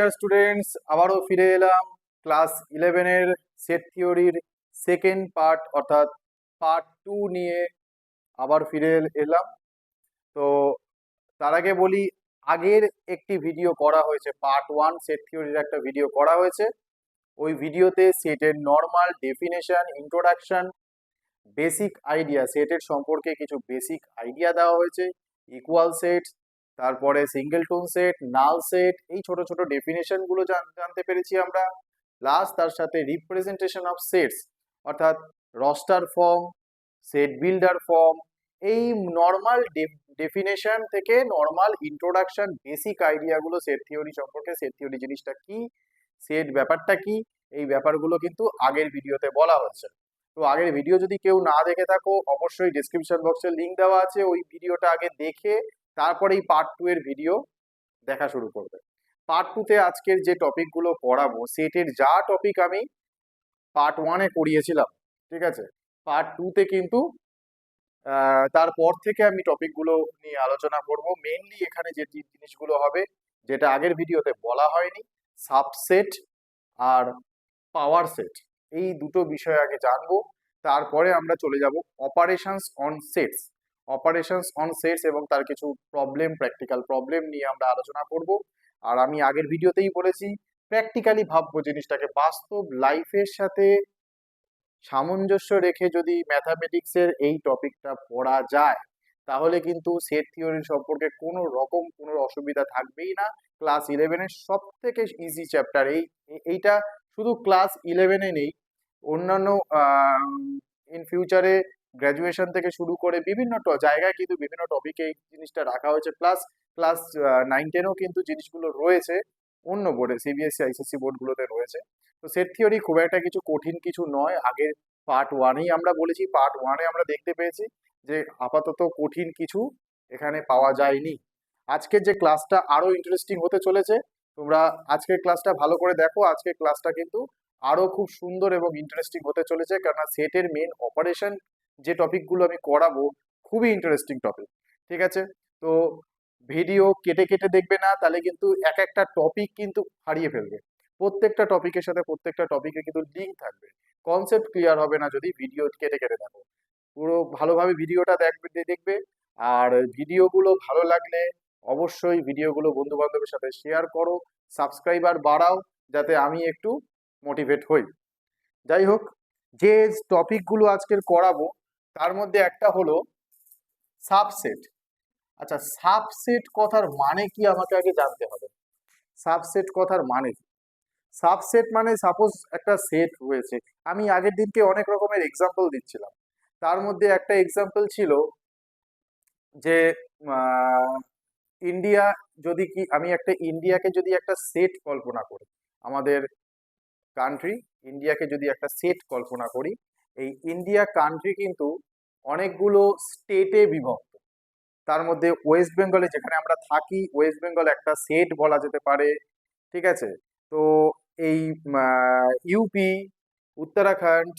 Dear students, আবারও ফিরে এলাম ক্লাস 11-এর সেট থিওরির সেকেন্ড পার্ট অর্থাৎ পার্ট 2 নিয়ে আবার ফিরে এলাম। তো তার আগে বলি, আগের একটি ভিডিও করা হয়েছে, পার্ট 1 সেট থিওরির একটা ভিডিও করা হয়েছে। ওই ভিডিওতে সেটের normal definition, introduction, basic idea, সেটের সম্পর্কে কিছু বেসিক আইডিয়া দেওয়া হয়েছে। ইকুয়াল সেট, তারপরে single tone set, null set, এই ছোট ছোট ডেফিনেশন গুলো জানতে পেরেছি আমরা। প্লাস তার সাথে রিপ্রেজেন্টেশন অফ সেটস অর্থাৎ roster form, set builder form, এই নর্মাল ডেফিনেশন থেকে নর্মাল ইন্ট্রোডাকশন, বেসিক আইডিয়াগুলো সেট থিওরি সম্পর্কে, সেট থিওরি জিনিসটা কি, সেট ব্যাপারটা কি, এই ব্যাপারগুলো কিন্তু আগের ভিডিওতে বলা হয়েছে। তো আগের ভিডিও যদি কেউ না দেখে থাকো, অবশ্যই ডেসক্রিপশন বক্সে লিঙ্ক দেওয়া আছে, ওই ভিডিওটা আগে দেখে তারপরেই পার্ট 2 এর ভিডিও দেখা শুরু করবে। পার্ট 2 তে আজকের যে টপিকগুলো পড়াবো, সেটের যা টপিক আমি পার্ট 1 এ করিয়েছিলাম, ঠিক আছে, পার্ট 2 তে কিন্তু তারপর থেকে আমি টপিকগুলো নিয়ে আলোচনা করব। মেইনলি এখানে যে জিনিসগুলো হবে, যেটা আগের ভিডিওতে বলা হয়নি, সাবসেট আর পাওয়ার সেট, এই দুটো বিষয় আগে জানবো। তারপরে আমরা চলে যাব operations on sets, operations on sets এবং তার কিছু প্রবলেম, প্র্যাকটিক্যাল প্রবলেম নিয়ে আমরা আলোচনা করব। আর আমি আগের ভিডিওতেই বলেছি, প্র্যাকটিক্যালি ভাববো জিনিসটাকে, বাস্তব লাইফের সাথে সামঞ্জস্য রেখে যদি ম্যাথামেটিক্সের এই টপিকটা পড়া যায়, তাহলে কিন্তু সেট থিওরি সম্পর্কে কোনো রকম কোনো অসুবিধা থাকবেই না। ক্লাস 11-এর সব থেকে ইজি চ্যাপ্টার এইটা, শুধু ক্লাস 11-এ নেই, অন্যান্য ইন ফিউচারে গ্র্যাজুয়েশন থেকে শুরু করে বিভিন্ন জায়গায় কিন্তু বিভিন্ন টপিকে এই জিনিসটা রাখা হয়েছে। প্লাস ক্লাস 9-10-এও কিন্তু জিনিসগুলো রয়েছে, অন্য বোর্ডে সিবিএসসি আইসিএসসি বোর্ডগুলোতে রয়েছে। তো সেট থিওরি খুব একটা কিছু কঠিন কিছু নয়। আগের পার্ট 1-এই আমরা বলেছি, পার্ট 1-এ আমরা দেখতে পেয়েছি যে আপাতত কঠিন কিছু এখানে পাওয়া যায়নি। আজকের যে ক্লাসটা আরো ইন্টারেস্টিং হতে চলেছে, তোমরা আজকের ক্লাসটা ভালো করে দেখো। আজকের ক্লাসটা কিন্তু আরো খুব সুন্দর এবং ইন্টারেস্টিং হতে চলেছে, কেননা সেটের মেন অপারেশন যে টপিকগুলো আমি করাবো, খুবই ইন্টারেস্টিং টপিক, ঠিক আছে। তো ভিডিও কেটে কেটে দেখবে না, তাহলে কিন্তু এক একটা টপিক কিন্তু হারিয়ে ফেলবে। প্রত্যেকটা টপিকের সাথে প্রত্যেকটা টপিকে কিন্তু লিঙ্ক থাকবে, কনসেপ্ট ক্লিয়ার হবে না যদি ভিডিও কেটে কেটে দেখো। পুরো ভালোভাবে ভিডিওটা দেখবে। আর ভিডিওগুলো ভালো লাগলে অবশ্যই ভিডিওগুলো বন্ধু বান্ধবের সাথে শেয়ার করো, সাবস্ক্রাইবার বাড়াও, যাতে আমি একটু মোটিভেট হই। যাই হোক, যে টপিকগুলো আজকের করাবো তার মধ্যে একটা হলো সাবসেট। আচ্ছা, সাবসেট কথার মানে কি আমাকে আগে জানতে হবে। সাবসেট কথার মানে কি? সাবসেট মানে সাপোজ একটা সেট রয়েছে, আমি আগের দিনকে অনেক রকমের এক্সাম্পল দিচ্ছিলাম। তার মধ্যে একটা এক্সাম্পল ছিল যে ইন্ডিয়া, যদি কি আমি একটা ইন্ডিয়াকে যদি একটা সেট কল্পনা করি, আমাদের কান্ট্রি ইন্ডিয়াকে যদি একটা সেট কল্পনা করি, এই ইন্ডিয়া কান্ট্রি কিন্তু অনেকগুলো স্টেটে বিভক্ত। তার মধ্যে ওয়েস্ট বেঙ্গলে যেখানে আমরা থাকি, ওয়েস্ট বেঙ্গল একটা সেট বলা যেতে পারে, ঠিক আছে। তো এই ইউপি, উত্তরাখণ্ড,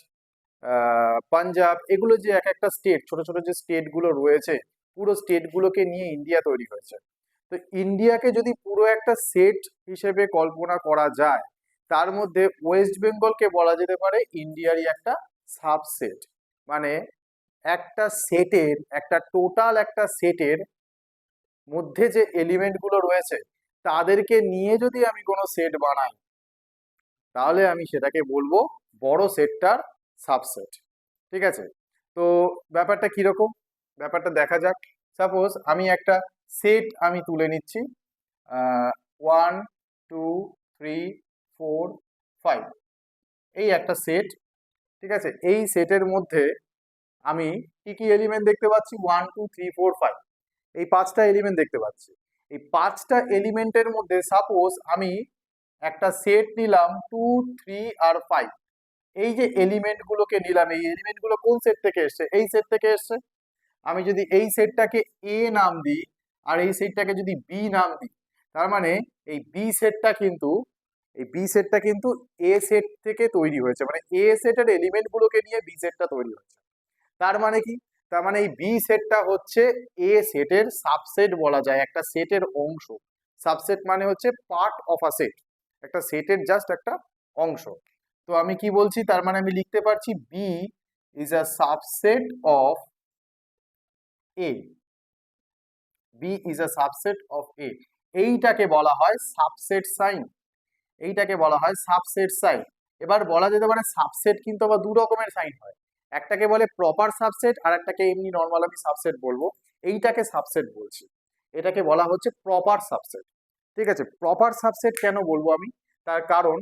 পাঞ্জাব, এগুলো যে এক একটা স্টেট, ছোট ছোট যে স্টেট গুলো রয়েছে, পুরো স্টেট গুলোকে নিয়ে ইন্ডিয়া তৈরি হয়েছে। তো ইন্ডিয়াকে যদি পুরো একটা সেট হিসেবে কল্পনা করা যায়, তার মধ্যে ওয়েস্ট বেঙ্গলকে বলা যেতে পারে ইন্ডিয়ারই একটা সাবসেট। মানে একটা সেটের, একটা টোটাল একটা সেটের মধ্যে যে এলিমেন্ট গুলো রয়েছে, তাদেরকে নিয়ে যদি আমি কোনো সেট বানাই, তাহলে আমি সেটাকে বলবো বড় সেটটার সাবসেট, ঠিক আছে। তো ব্যাপারটা কিরকম, ব্যাপারটা দেখা যাক। সাপোজ আমি একটা সেট আমি তুলে নিচ্ছি, 1 2 3 4 5, এই একটা সেট, ঠিক আছে। এই সেটের মধ্যে আমি কি কি এলিমেন্ট দেখতে পাচ্ছি? 1 2 3 4 5, এই 5টা এলিমেন্ট দেখতে পাচ্ছি। এই 5টা এলিমেন্টের মধ্যে সাপোজ আমি একটা সেট নিলাম 2 3 আর 5, এই যে এলিমেন্ট গুলোকে নিলাম, এই এলিমেন্ট গুলো কোন সেট থেকে এসছে? এই সেট থেকে এসছে। আমি যদি এই সেটটাকে এ নাম দিই আর এই সেটটাকে যদি বি নাম দিই, তার মানে এই বি সেটটা কিন্তু, এই বি সেটটা কিন্তু এ সেট থেকে তৈরি হয়েছে, মানে এ সেটের এলিমেন্ট গুলোকে নিয়ে বি সেটটা তৈরি হয়েছে। তার মানে কি? তার মানে এই বি সেটটা হচ্ছে এ সেটের সাবসেট বলা যায়, একটা সেটের অংশ। সাবসেট মানে হচ্ছে পার্ট অফ আ সেট, একটা সেটের জাস্ট একটা অংশ। তো আমি কি বলছি, তার মানে আমি লিখতে পারছি B is a subset of A. B is a subset of A, এইটাকে বলা হয় সাবসেট সাইন। এইটাকে বলা হয় সাবসেট সাইন। এবার বলা যেতে পারে সাবসেট কিন্তু আবার দু রকমের সাইন হয়, একটাকে বলে প্রপার সাবসেট আর একটাকে এমনি নর্মাল আমি সাবসেট বলবো। এইটাকে সাবসেট বলছি, এটাকে বলা হচ্ছে প্রপার সাবসেট। ঠিক আছে, প্রপার সাবসেট কেন বলবো আমি, তার কারণ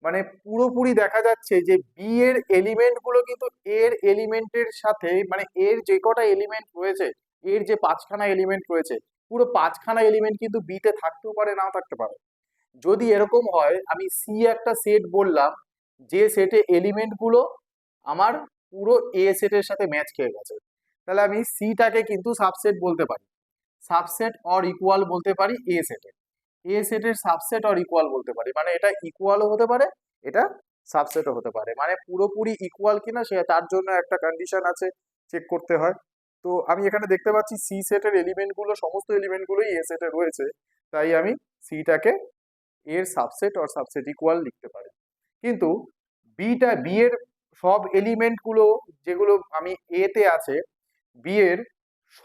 মানে পুরোপুরি দেখা যাচ্ছে যে বি এর এলিমেন্ট গুলো কিন্তু এর এলিমেন্টের সাথে, মানে এর যে কটা এলিমেন্ট রয়েছে, এর যে পাঁচখানা এলিমেন্ট রয়েছে, পুরো পাঁচখানা এলিমেন্ট কিন্তু বি তে থাকতেও পারে নাও থাকতে পারে। যদি এরকম হয়, আমি সি একটা সেট বললাম, যে সেটে এলিমেন্ট গুলো আমার পুরো এ সেটের সাথে ম্যাচ খেয়ে গেছে, তাহলে আমি সিটাকে কিন্তু সাবসেট বলতে পারি, সাবসেট অর ইকুয়াল বলতে পারি এ সেটের। এ সেটের সাবসেট অর ইকুয়াল বলতে পারি, মানে এটা ইকুয়ালও হতে পারে, এটা সাবসেটও হতে পারে, মানে পুরোপুরি ইকুয়াল কিনা সে তার জন্য একটা কন্ডিশন আছে, চেক করতে হয়। তো আমি এখানে দেখতে পাচ্ছি সি সেটের এলিমেন্ট গুলো, সমস্ত এলিমেন্ট গুলোই এ সেটে রয়েছে, তাই আমি সিটাকে এর সাবসেট অর সাবসেট ইকুয়াল লিখতে পারি। কিন্তু বি এর সব এলিমেন্ট গুলো যেগুলো আমি এ তে আছে, বি এর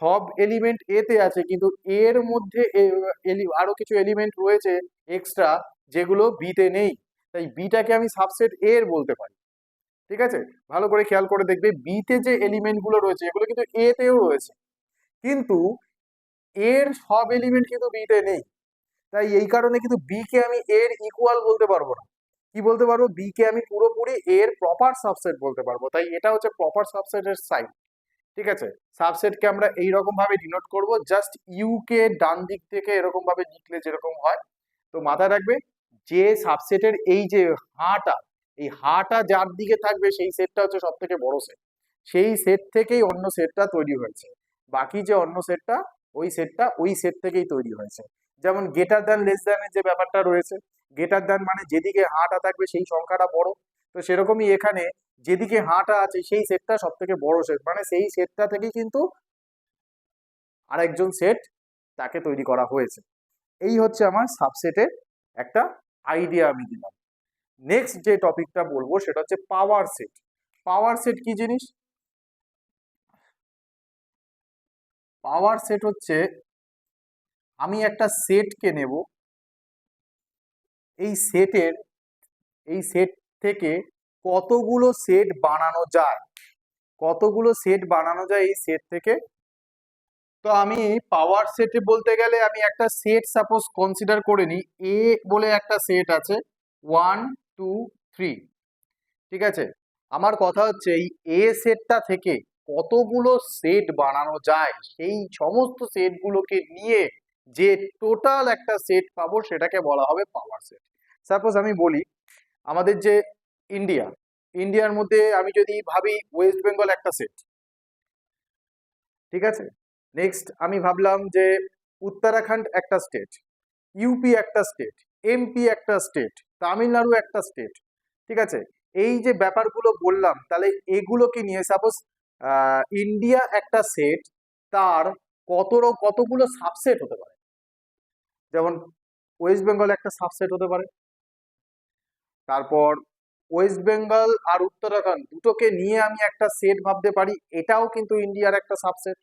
সব এলিমেন্ট এ তে আছে, কিন্তু এর মধ্যে আরো কিছু এলিমেন্ট রয়েছে এক্সট্রা যেগুলো বি তে নেই, তাই বিটাকে আমি সাবসেট এর বলতে পারি। ঠিক আছে, ভালো করে খেয়াল করে দেখবে বি তে যে এলিমেন্ট গুলো রয়েছে এগুলো কিন্তু এ তেও রয়েছে, কিন্তু এর সব এলিমেন্ট কিন্তু বি তে নেই, তাই এই কারণে কিন্তু বি কে আমি এর ইকুয়াল বলতে পারবো না। কি বলতে পারবো, বি কে আমি পুরোপুরি এর প্রপার সাবসেট বলতে পারবো, তাই এটা হচ্ছে প্রপার সাবসেটের সাইন। ঠিক আছে, সাবসেটকে আমরা এইরকম ভাবে ডিনোট করব, জাস্ট ইউ কে ডান দিক থেকে এরকম ভাবে লিখলে যেরকম হয়। তো মাথায় রাখবে যে সাবসেটের এই যে হাটা, এই হাটা যার দিকে থাকবে সেই সেটটা হচ্ছে সব থেকে বড় সেট, সেই সেট থেকেই অন্য সেটটা তৈরি হয়েছে, বাকি যে অন্য সেটটা ওই সেট থেকেই তৈরি হয়েছে। যেমন গেটার দ্যান লেস দ্যানের যে ব্যাপারটা রয়েছে, গেটার দ্যান মানে যেদিকে হাটা থাকবে সেই সংখ্যাটা বড়, তো সেরকমই এখানে যেদিকে হাটা আছে সেই সেটটা সব থেকে বড় সেট, মানে সেই সেটটা থেকেই কিন্তু আরেকজন সেট তাকে তৈরি করা হয়েছে। এই হচ্ছে আমার সাবসেটের একটা আইডিয়া আমি দিলাম। নেক্সট যে টপিকটা বলবো সেটা হচ্ছে পাওয়ার সেট। পাওয়ার সেট কি জিনিস? পাওয়ার সেট হচ্ছে আমি একটা সেটকে নেব, এই সেটের এই সেট থেকে কতগুলো সেট বানানো যায়, কতগুলো সেট বানানো যায় এই সেট থেকে। তো আমি পাওয়ার সেটে বলতে গেলে আমি একটা সেট সাপোজ কনসিডার করে নিই, এ বলে একটা সেট আছে 1 2 3। ঠিক আছে, আমার কথা হচ্ছে এই এ সেটটা থেকে কতগুলো সেট বানানো যায়, সেই সমস্ত সেটগুলোকে নিয়ে যে টোটাল একটা সেট পাবো সেটাকে বলা হবে পাওয়ার সেট। সাপোজ আমি বলি আমাদের যে ইন্ডিয়া, ইন্ডিয়ার মধ্যে আমি যদি ভাবি ওয়েস্ট বেঙ্গল একটা সেট। ঠিক আছে, নেক্সট আমি ভাবলাম যে উত্তরাখণ্ড একটা স্টেট, ইউপি একটা স্টেট, এমপি একটা স্টেট, তামিলনাড়ু একটা স্টেট। ঠিক আছে, এই যে ব্যাপারগুলো বললাম, তাহলে এগুলোকে নিয়ে সাপোজ ইন্ডিয়া একটা সেট, তার কতগুলো সাবসেট হতে পারে, যেমন ওয়েস্ট বেঙ্গল একটা সাবসেট হতে পারে, তারপর ওয়েস্ট বেঙ্গল আর উত্তরাখণ্ড দুটোকে নিয়ে আমি একটা সেট ভাবতে পারি, এটাও কিন্তু ইন্ডিয়ার একটা সাবসেট,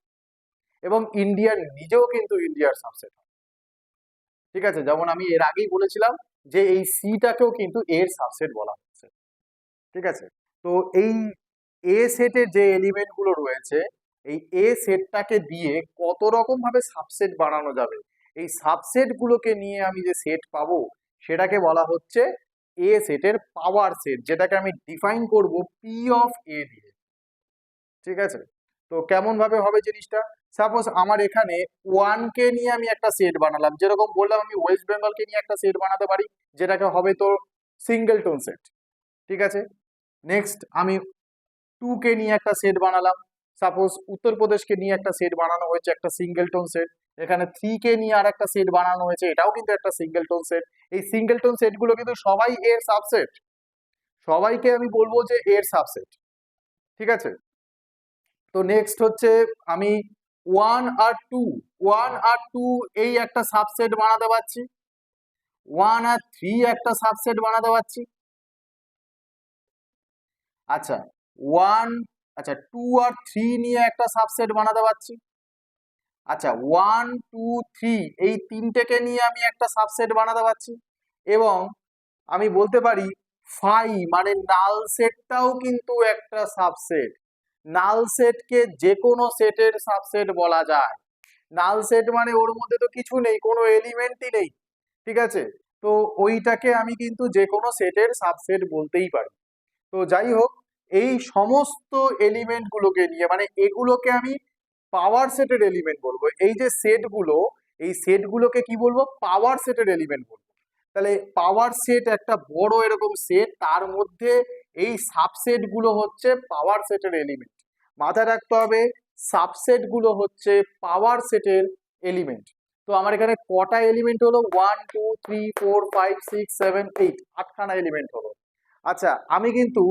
এবং ইন্ডিয়ার নিজেও কিন্তু ইন্ডিয়ার সাবসেট। ঠিক আছে, যেমন আমি এর আগেই বলেছিলাম যে এই সিটাকেও কিন্তু এর সাবসেট বলা হচ্ছে। ঠিক আছে, তো এই এ সেটের যে এলিমেন্ট গুলো রয়েছে, এই এ সেটটাকে দিয়ে কত রকম ভাবে সাবসেট বানানো যাবে, এই সাবসেট গুলোকে নিয়ে আমি যে সেট পাবো সেটাকে বলা হচ্ছে এ সেটের পাওয়ার সেট, যেটাকে আমি ডিফাইন করব পি অফ এ দিয়ে। ঠিক আছে, তো কেমন ভাবে হবে জিনিসটা, সাপোজ আমার এখানে 1 কে নিয়ে আমি একটা সেট বানালাম, যেরকম বললাম আমি ওয়েস্ট বেঙ্গলকে নিয়ে একটা সেট বানাতে পারি, যেটাকে হবে তোর সিঙ্গেলটন সেট। ঠিক আছে, নেক্সট আমি 2 কে নিয়ে একটা সেট বানালাম, সাপোজ উত্তরপ্রদেশকে নিয়ে একটা সেট বানানো হয়েছে, একটা সিঙ্গেলটন সেট। এখানে 3 কে নিয়ে আর একটা সেট বানানো হয়েছে, এটাও কিন্তু একটা সিঙ্গেলটন সেট। এই সিঙ্গেলটন সেটগুলো কিন্তু সবাই এর সাবসেট, সবাইকে আমি বলবো যে এর সাবসেট। ঠিক আছে, তো নেক্সট হচ্ছে আমি 1 আর 2 এই একটা সাবসেট বানাতে পারছি, 1 আর 3 একটা সাবসেট বানাতে পারছি। আচ্ছা 1, আচ্ছা 2 আর 3 নিয়ে একটা সাবসেট বানাতে পারছি। আচ্ছা 1 2 3 এই তিনটেকে নিয়ে আমি একটা সাবসেট বানাতে পারছি। এবং আমি বলতে পারি 5 মানে নাল সেটটাও কিন্তু একটা সাবসেট। নাল সেটকে যে কোনো সেটের সাবসেট বলা যায়। নাল সেট মানে ওর মধ্যে তো কিছু নেই, কোনো এলিমেন্টই নেই, ঠিক আছে? তো ওইটাকে আমি কিন্তু যে কোনো সেটের সাবসেট বলতেই পারি। তো যাই হোক, এই সমস্ত এলিমেন্ট গুলোকে নিয়ে মানে এগুলোকে আমি পাওয়ার সেটের এলিমেন্ট বলবো। এই যে সেটগুলো, এই সেটগুলোকে কি বলবো? পাওয়ার সেটের এলিমেন্ট বলবো। তাহলে পাওয়ার সেট একটা বড় এরকম সেট, তার মধ্যে এই সাবসেট গুলো হচ্ছে পাওয়ার সেটের এলিমেন্ট। মাথায় রাখতে হবে সাবসেট গুলো হচ্ছে পাওয়ার সেটের এলিমেন্ট। তো আমার এখানে কটা এলিমেন্ট হলো? 1 2 3 4 5 6 7 8, আটখানা এলিমেন্ট হলো। আচ্ছা আমি কিন্তু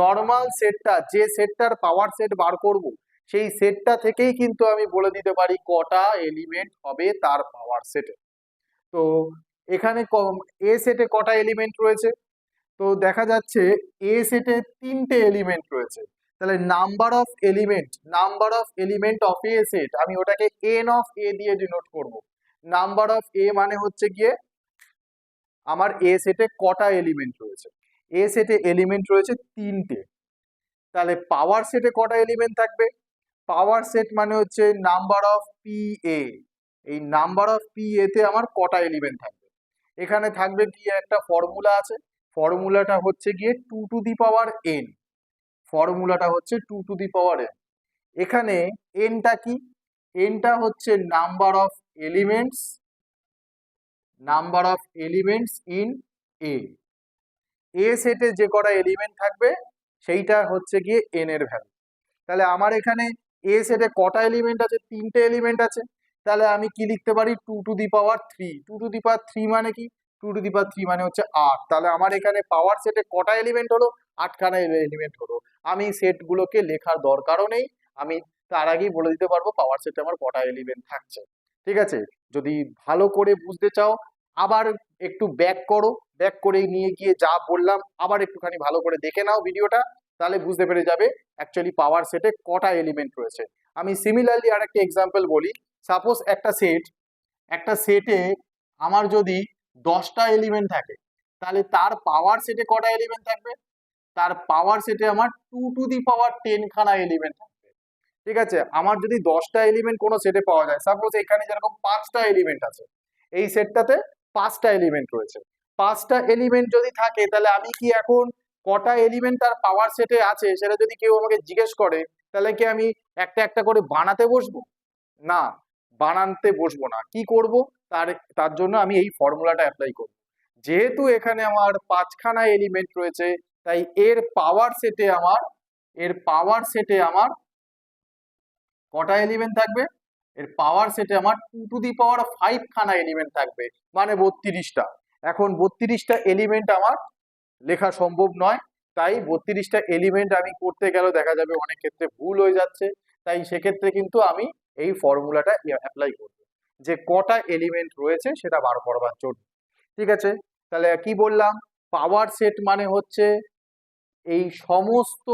নর্মাল সেটটা, যে সেটটার পাওয়ার সেট বার করব, সেই সেটটা থেকেই কিন্তু আমি বলে দিতে পারি কটা এলিমেন্ট হবে তার পাওয়ার সেটে। তো এখানে এ সেটে কটা এলিমেন্ট রয়েছে? তো দেখা যাচ্ছে এ সেটে 3টে এলিমেন্ট রয়েছে। তাহলে number of element of A set, আমি ওটাকে এন অফ এ দিয়ে ডিনোট করব। নাম্বার অফ এ মানে হচ্ছে গিয়ে আমার এ সেটে কটা এলিমেন্ট রয়েছে। এ সেটে এলিমেন্ট রয়েছে 3টে। তাহলে পাওয়ার সেটে কটা এলিমেন্ট থাকবে? পাওয়ার সেট মানে হচ্ছে নাম্বার অফ পি এ। এই নাম্বার অফ পি এ তে আমার কটা এলিমেন্ট থাকবে? এখানে থাকবে কি একটা ফর্মুলা আছে, ফর্মুলাটা হচ্ছে গিয়ে 2 টু দি পাওয়ার এন। ফর্মুলাটা হচ্ছে 2 টু দি পাওয়ার এন। এখানে এনটা কি? এনটা হচ্ছে elements number of elements in A. A সেটে যে কটা এলিমেন্ট থাকবে সেইটা হচ্ছে গিয়ে এন এর ভ্যালু। তাহলে আমার এখানে এ সেটে কটা এলিমেন্ট আছে? 3টে এলিমেন্ট আছে। তাহলে আমি কি লিখতে পারি? 2 to the power 3। 2 to the পাওয়ার 3 মানে কি? 2 টু দি পাওয়ার 3 মানে হচ্ছে 8। তাহলে আমার এখানে পাওয়ার সেটে কটা এলিমেন্ট হলো? 8খানা এলিমেন্ট হলো। আমি সেটগুলোকে লেখার দরকারও নেই, আমি তার আগেই বলে দিতে পারবো পাওয়ার সেটে আমার কটা এলিমেন্ট থাকছে। ঠিক আছে? যদি ভালো করে বুঝতে চাও আবার একটু ব্যাক করো, ব্যাক করে নিয়ে গিয়ে যা বললাম আবার একটুখানি ভালো করে দেখে নাও ভিডিওটা, তাহলে বুঝতে পেরে যাবে অ্যাকচুয়ালি পাওয়ার সেটে কটা এলিমেন্ট রয়েছে। আমি সিমিলারলি আর একটা এক্সাম্পল বলি। সাপোজ একটা সেটে আমার যদি 10টা এলিমেন্ট থাকে, তাহলে তার পাওয়ার সেটে কটা এলিমেন্ট থাকবে? তার পাওয়ার সেটে আমার 2 টু দি পাওয়ার 10 খানা এলিমেন্ট থাকবে। ঠিক আছে? আমার যদি 10টা এলিমেন্ট কোনো সেটে পাওয়া যায়, সাপোজ এখানে যেরকম 5টা এলিমেন্ট আছে, এই সেটটাতে 5টা এলিমেন্ট রয়েছে। 5টা এলিমেন্ট যদি থাকে তাহলে আমি কি এখন কটা এলিমেন্ট তার পাওয়ার সেটে আছে সেটা যদি কেউ আমাকে জিজ্ঞেস করে, তাহলে কি আমি একটা একটা করে বানাতে বসবো? না, বানাতে বসবো না। কি করব? তার তার জন্য আমি এই ফর্মুলাটা অ্যাপ্লাই করব। যেহেতু এখানে আমার 5খানা এলিমেন্ট রয়েছে, তাই এর পাওয়ার সেটে আমার কটা এলিমেন্ট থাকবে? এর পাওয়ার সেটে আমার 2 টু দি পাওয়ার 5 খানা এলিমেন্ট থাকবে, মানে 32টা। এখন 32টা এলিমেন্ট আমার লেখা সম্ভব নয়, তাই 32টা এলিমেন্ট আমি করতে গেলেও দেখা যাবে অনেক ক্ষেত্রে ভুল হয়ে যাচ্ছে। তাই সেক্ষেত্রে কিন্তু আমি এই ফর্মুলাটা অ্যাপ্লাই করব, যে কটা এলিমেন্ট রয়েছে সেটা বার করবার জন্য। ঠিক আছে? তাহলে কি বললাম? পাওয়ার সেট মানে হচ্ছে এই সমস্ত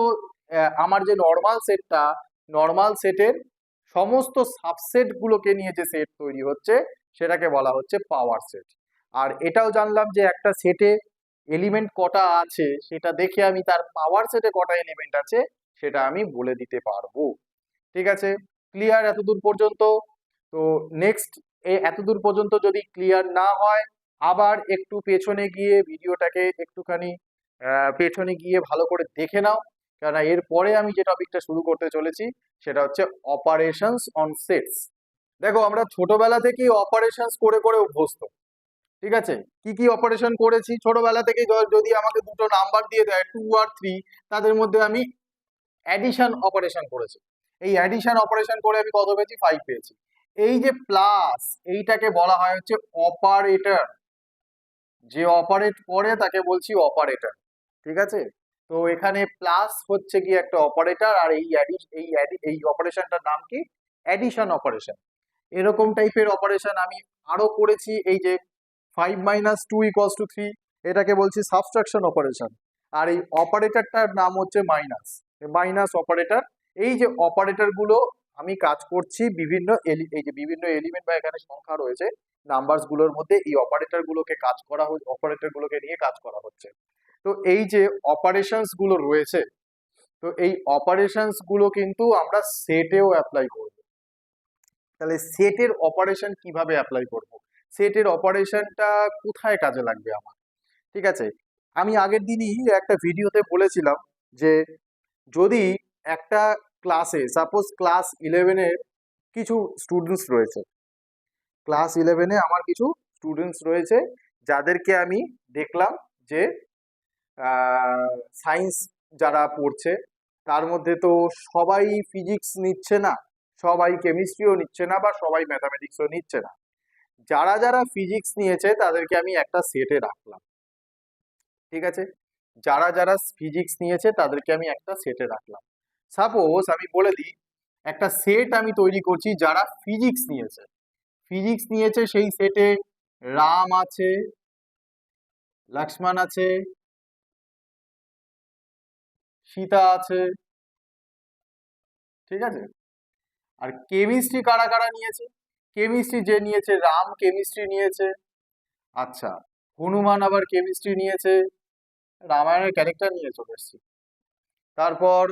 আমার যে নর্মাল সেটের সমস্ত সাবসেট গুলোকে নিয়ে যে সেট তৈরি হচ্ছে সেটাকে বলা হচ্ছে পাওয়ার সেট। আর এটাও জানলাম যে একটা সেটে এলিমেন্ট কটা আছে সেটা দেখে আমি তার পাওয়ার সেটে কটা এলিমেন্ট আছে সেটা আমি বলে দিতে পারবো। ঠিক আছে? ক্লিয়ার এতদূর পর্যন্ত? তো নেক্সট এতদূর পর্যন্ত যদি ক্লিয়ার না হয়, আবার একটু পেছনে গিয়ে ভিডিওটাকে একটুখানি পেছনে গিয়ে ভালো করে দেখে নাও, কেননা এরপরে আমি যে টপিকটা শুরু করতে চলেছি সেটা হচ্ছে অপারেশনস অন সেটস। দেখো আমরা ছোটবেলা থেকেই অপারেশনস করে করে অভ্যস্ত। ঠিক আছে? কি কি অপারেশন করেছি ছোটবেলা থেকে? যদি আমাকে দুটো নাম্বার দিয়ে দেয় 2 আর 3, তাদের মধ্যে আমি অ্যাডিশন অপারেশন করেছি। এই অ্যাডিশন অপারেশন করে আমি কত পেয়েছি? 5 পেয়েছি। এই যে প্লাস, এইটাকে বলা হয় হচ্ছে অপারেটর। যে অপারেট করে তাকে বলছি অপারেটর। ঠিক আছে? তো এখানে প্লাস হচ্ছে কি একটা অপারেটর, আর এই অপারেশনটার নাম কি? Addition operation. এরকম টাইপের অপারেশন আমি আরো করেছি। এই যে 5 মাইনাস 2 ইকুয়ালস টু 3, এটাকে বলছি সাবট্রাকশন অপারেশন। আর এই অপারেটরটার নাম হচ্ছে মাইনাস, মাইনাস অপারেটর। এই যে অপারেটর গুলো আমি কাজ করছি বিভিন্ন এই যে বিভিন্ন এলিমেন্ট বা এখানে সংখ্যা রয়েছে নাম্বারস গুলোর মধ্যে, এই অপারেটর গুলোকে কাজ করা হচ্ছে, অপারেটর গুলোকে নিয়ে কাজ করা হচ্ছে। তো এই যে অপারেশনস গুলো রয়েছে, তো এই অপারেশনস গুলো কিন্তু আমরা সেটেও অ্যাপ্লাই করব। তাহলে সেটের অপারেশন কিভাবে অ্যাপ্লাই করব, সেটের অপারেশনটা কোথায় কাজে লাগবে আমার? ঠিক আছে, আমি আগের দিনই একটা ভিডিওতে বলেছিলাম যে যদি একটা ক্লাসে, সাপোজ ক্লাস 11-এর কিছু স্টুডেন্টস রয়েছে, ক্লাস 11-এ আমার কিছু স্টুডেন্টস রয়েছে যাদেরকে আমি দেখলাম যে সায়েন্স যারা পড়ছে তার মধ্যে তো সবাই ফিজিক্স নিচ্ছে না, সবাই কেমিস্ট্রিও নিচ্ছে না, বা সবাই ম্যাথামেটিক্সও নিচ্ছে না। যারা যারা ফিজিক্স নিয়েছে তাদেরকে আমি একটা সেটে রাখলাম। ঠিক আছে, যারা যারা ফিজিক্স নিয়েছে তাদেরকে আমি একটা সেটে রাখলাম। সাপোজ আমি বলে দিই একটা সেট আমি তৈরি করছি যারা ফিজিক্স নিয়েছে, ফিজিক্স নিয়েছে সেই সেটে রাম আছে, লক্ষ্মণ আছে, সীতা আছে। ঠিক আছে, আর কেমিস্ট্রি কারা কারা নিয়েছে? কেমিস্ট্রি যে নিয়েছে, রাম কেমিস্ট্রি নিয়েছে। আচ্ছা, হনুমান আবার কেমিস্ট্রি নিয়েছে, রামায়ণের ক্যারেক্টার নিয়ে চলে এসছি। তারপর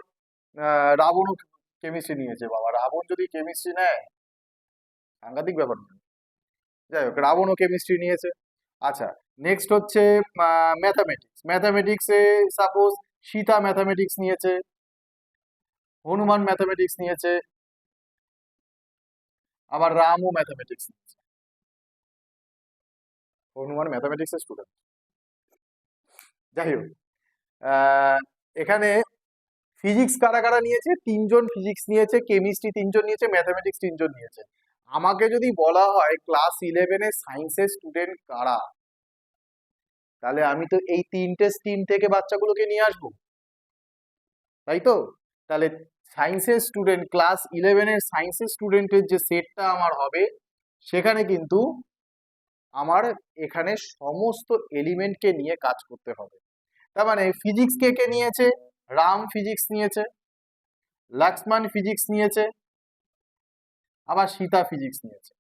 রাবণও কেমিস্ট্রি নিয়েছে। বাবা, রাবণ যদি কেমিস্ট্রি নেয় সাংঘাতিক ব্যাপার নয়। যাই হোক, রাবণও কেমিস্ট্রি নিয়েছে। আচ্ছা, নেক্সট হচ্ছে ম্যাথামেটিক্স। ম্যাথামেটিক্সে সাপোজ সীতা ম্যাথামেটিক্স নিয়েছে, হনুমান ম্যাথামেটিক্স নিয়েছে, আবার রামও ম্যাথামেটিক্স নিয়েছে। হনুমান ম্যাথামেটিক্সের স্টুডেন্ট। যাই হোক, এখানে ফিজিক্স কারা কারা নিয়েছে? 3জন ফিজিক্স নিয়েছে, কেমিস্ট্রি 3জন নিয়েছে, ম্যাথামেটিক্স 3জন নিয়েছে। আমাকে যদি বলা হয় ক্লাস 11-এ সায়েন্সের স্টুডেন্ট কারা, তাহলে আমি তো এই 3টে স্ট্রিম থেকে বাচ্চাগুলোকে নিয়ে আসবো, তাই তো? তাহলে সায়েন্সের স্টুডেন্ট, ক্লাস 11-এর সায়েন্সের স্টুডেন্টের যে সেটটা আমার হবে, সেখানে কিন্তু আমার এখানে সমস্ত এলিমেন্টকে নিয়ে কাজ করতে হবে। তার মানে ফিজিক্স কে কে নিয়েছে? রাম ফিজিক্স নিয়েছে, লক্ষ্মণ ফিজিক্স নিয়েছে, আবার সীতা ফিজিক্স নিয়েছে।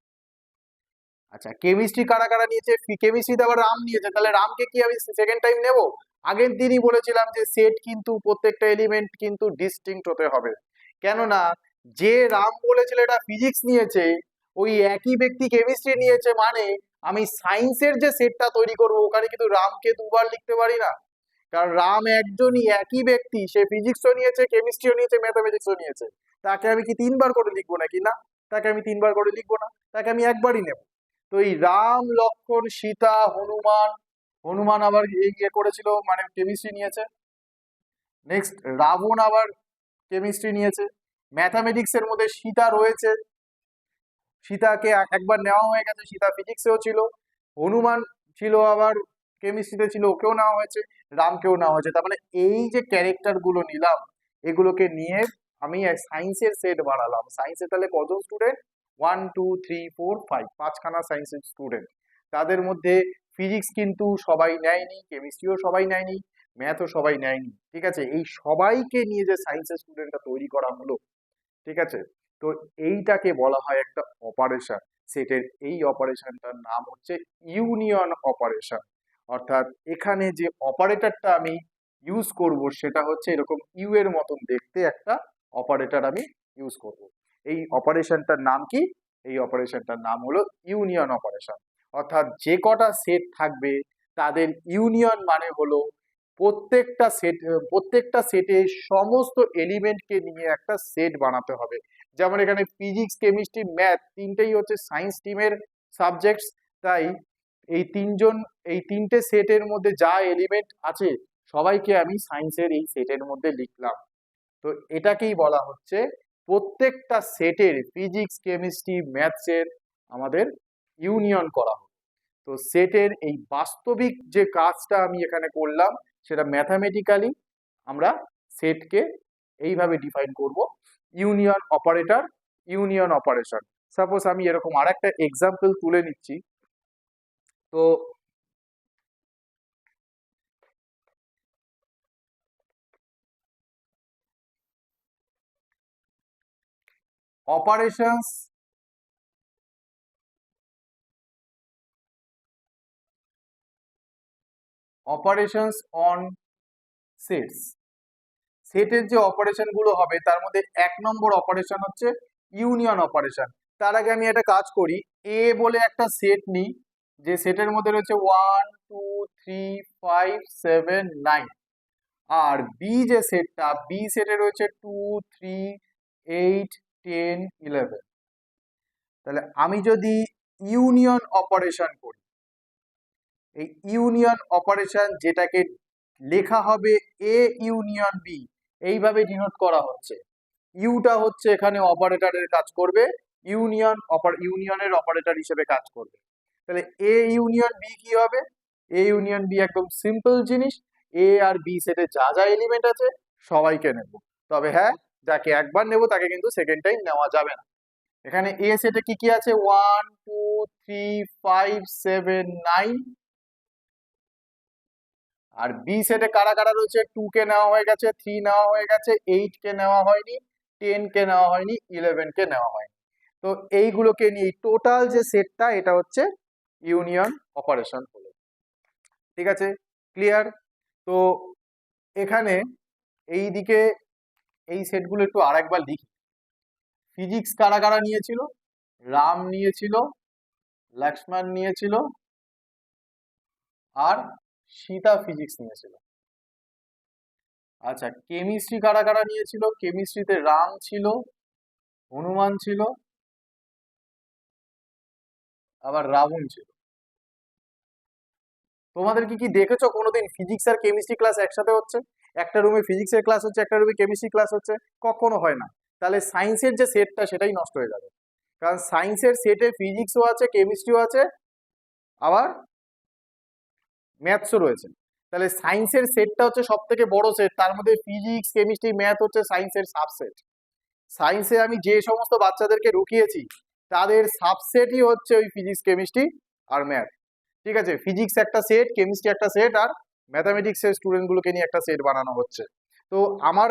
আচ্ছা, কেমিস্ট্রি কারা কারা নিয়েছে? কেমিস্ট্রিতে আবার রাম নিয়েছে, তাহলে রামকে কি আমি সেকেন্ড টাইম নেব? আগের দিনই বলেছিলাম যে সেট কিন্তু প্রত্যেকটা এলিমেন্ট কিন্তু ডিস্টিংক্ট হতে হবে। কেননা যে রাম বলেছিল এটা ফিজিক্স নিয়েছে, ওই একই ব্যক্তি কেমিস্ট্রি নিয়েছে, মানে আমি সায়েন্সের যে সেটটা তৈরি করবো ওখানে কিন্তু রামকে দুবার লিখতে পারি না। কারণ রাম একজনই, একই ব্যক্তি, সে ফিজিক্সও নিয়েছে, কেমিস্ট্রিও নিয়েছে, ম্যাথামেটিক্সও নিয়েছে। তাকে আমি কি 3বার করে লিখবো নাকি? না, তাকে আমি 3বার করে লিখবো না, তাকে আমি একবারই নেব। তো এই রাম লক্ষ্মণ সীতা হনুমান, হনুমান আবার ইয়ে করেছিল মানে কেমিস্ট্রি নিয়েছে। নেক্সট রাবণ আবার কেমিস্ট্রি নিয়েছে। ম্যাথামেটিক্স এর মধ্যে সীতা রয়েছে, সীতাকে একবার নেওয়া হয়ে গেছে, সীতা ফিজিক্সেও ছিল। হনুমান ছিল আবার কেমিস্ট্রিতে ছিল, ওকেও নেওয়া হয়েছে, রামকেও নেওয়া হয়েছে। তার মানে এই যে ক্যারেক্টার গুলো নিলাম, এগুলোকে নিয়ে আমি সায়েন্সের সেট বানালাম। সায়েন্সে তাহলে কজন স্টুডেন্ট? 1 2 3 4 5, 5খানা সায়েন্সের স্টুডেন্ট। তাদের মধ্যে ফিজিক্স কিন্তু সবাই নেয়নি, কেমিস্ট্রিও সবাই নেয়নি, ম্যাথও সবাই নেয়নি। ঠিক আছে, এই সবাইকে নিয়ে যে সায়েন্সের স্টুডেন্টটা তৈরি করা হলো, ঠিক আছে, তো এইটাকে বলা হয় একটা অপারেশন। সেটের এই অপারেশনটার নাম হচ্ছে ইউনিয়ন অপারেশন। অর্থাৎ এখানে যে অপারেটরটা আমি ইউজ করব সেটা হচ্ছে এরকম ইউ এর মতন দেখতে একটা অপারেটর আমি ইউজ করব। এই অপারেশনটার নাম কি? এই অপারেশনটার নাম হলো ইউনিয়ন অপারেশন। অর্থাৎ যে কটা সেট থাকবে তাদের ইউনিয়ন মানে হলো প্রত্যেকটা সেটে সমস্ত এলিমেন্টকে নিয়ে একটা সেট বানাতে হবে। যেমন এখানে ফিজিক্স কেমিস্ট্রি ম্যাথ তিনটেই হচ্ছে সায়েন্স টিমের সাবজেক্টস, তাই এই 3টে সেটের মধ্যে যা এলিমেন্ট আছে সবাইকে আমি সায়েন্সের এই সেটের মধ্যে লিখলাম। তো এটাকেই বলা হচ্ছে প্রত্যেকটা সেটের ফিজিক্স কেমিস্ট্রি ম্যাথসের আমাদের ইউনিয়ন করা হবে। তো সেটের এই বাস্তবিক যে কাজটা আমি এখানে করলাম সেটা ম্যাথামেটিক্যালি আমরা সেটকে এইভাবে ডিফাইন করব, union operator, union operation. Suppose আমি এরকম আরেকটা এক্সাম্পল তুলে নিচ্ছি। তো অপারেশনস অন সেটস। সেটের যে অপারেশন গুলো হবে তার মধ্যে 1 নম্বর অপারেশন হচ্ছে ইউনিয়ন অপারেশন। তার আগে আমি একটা কাজ করি, এ বলে একটা সেট নিই, যে সেটের মধ্যে রয়েছে 1 2 3 5 7 9, আর বি যে সেটটা, বি সেটে রয়েছে 2 3 8 10 11। তাহলে আমি যদি ইউনিয়ন অপারেশন করি, এই ইউনিয়ন অপারেশন যেটাকে লেখা হবে এ ইউনিয়ন বি, এইভাবে ডিনোট করা হচ্ছে। ইউটা হচ্ছে এখানে অপারেটরের কাজ করবে, ইউনিয়নের অপারেটর হিসেবে কাজ করবে। তাহলে এ ইউনিয়ন বি কি হবে? এ ইউনিয়ন বি একদম সিম্পল জিনিস, এ আর বি সেটে যা যা এলিমেন্ট আছে সবাইকে নেব, তবে হ্যাঁ, যাকে একবার নেব তাকে কিন্তু সেকেন্ড টাইম নেওয়া যাবে না। এখানে এ সেটে কি কি আছে? 1 2 3 5 7 9, আর বি সেটে কারা কারা রয়েছে? 2 কে নেওয়া হয়ে গেছে, 3 নেওয়া হয়ে গেছে, 8 কে নেওয়া হয়নি, 10 কে নেওয়া হয়নি, 11 কে নেওয়া হয়নি। তো এইগুলোকে নিয়ে টোটাল যে সেটটা, এটা হচ্ছে ইউনিয়ন অপারেশন হলো। ঠিক আছে, ক্লিয়ার? তো এখানে এই দিকে এই সেটগুলো একটু আরেকবার লিখি। ফিজিক্স কারা কারা নিয়েছিল? রাম নিয়েছিল, লক্ষ্মণ নিয়েছিল, আর সীতা ফিজিক্স নিয়েছিল। আচ্ছা, কেমিস্ট্রি কারা কারা নিয়েছিল? কেমিস্ট্রিতে রাম ছিল, হনুমান ছিল, আবার রাবণ ছিল। তোমাদের কি দেখেছো কোনোদিন ফিজিক্স আর কেমিস্ট্রি ক্লাস একসাথে হচ্ছে? একটা রুমে ফিজিক্সের ক্লাস হচ্ছে, একটা রুমে কেমিস্ট্রি ক্লাস হচ্ছে? কখনো হয় না। তাহলে সায়েন্সের যে সেটটা সেটাই নষ্ট হয়ে যাবে, কারণ সায়েন্সের সেটে ফিজিক্সও আছে, কেমিস্ট্রিও আছে, আবার ম্যাথসও রয়েছে। তাহলে সায়েন্সের সেটটা হচ্ছে সব থেকে বড় সেট, তার মধ্যে ফিজিক্স কেমিস্ট্রি ম্যাথ হচ্ছে সায়েন্সের সাবসেট। সায়েন্সে আমি যে সমস্ত বাচ্চাদেরকে ঢুকিয়েছি তাদের সাবসেটই হচ্ছে ওই ফিজিক্স কেমিস্ট্রি আর ম্যাথ। ঠিক আছে, ফিজিক্স একটা সেট, কেমিস্ট্রি একটা সেট, আর ম্যাথামেটিক্সের স্টুডেন্ট গুলোকে নিয়ে একটা সেট বানানো হচ্ছে। তো আমার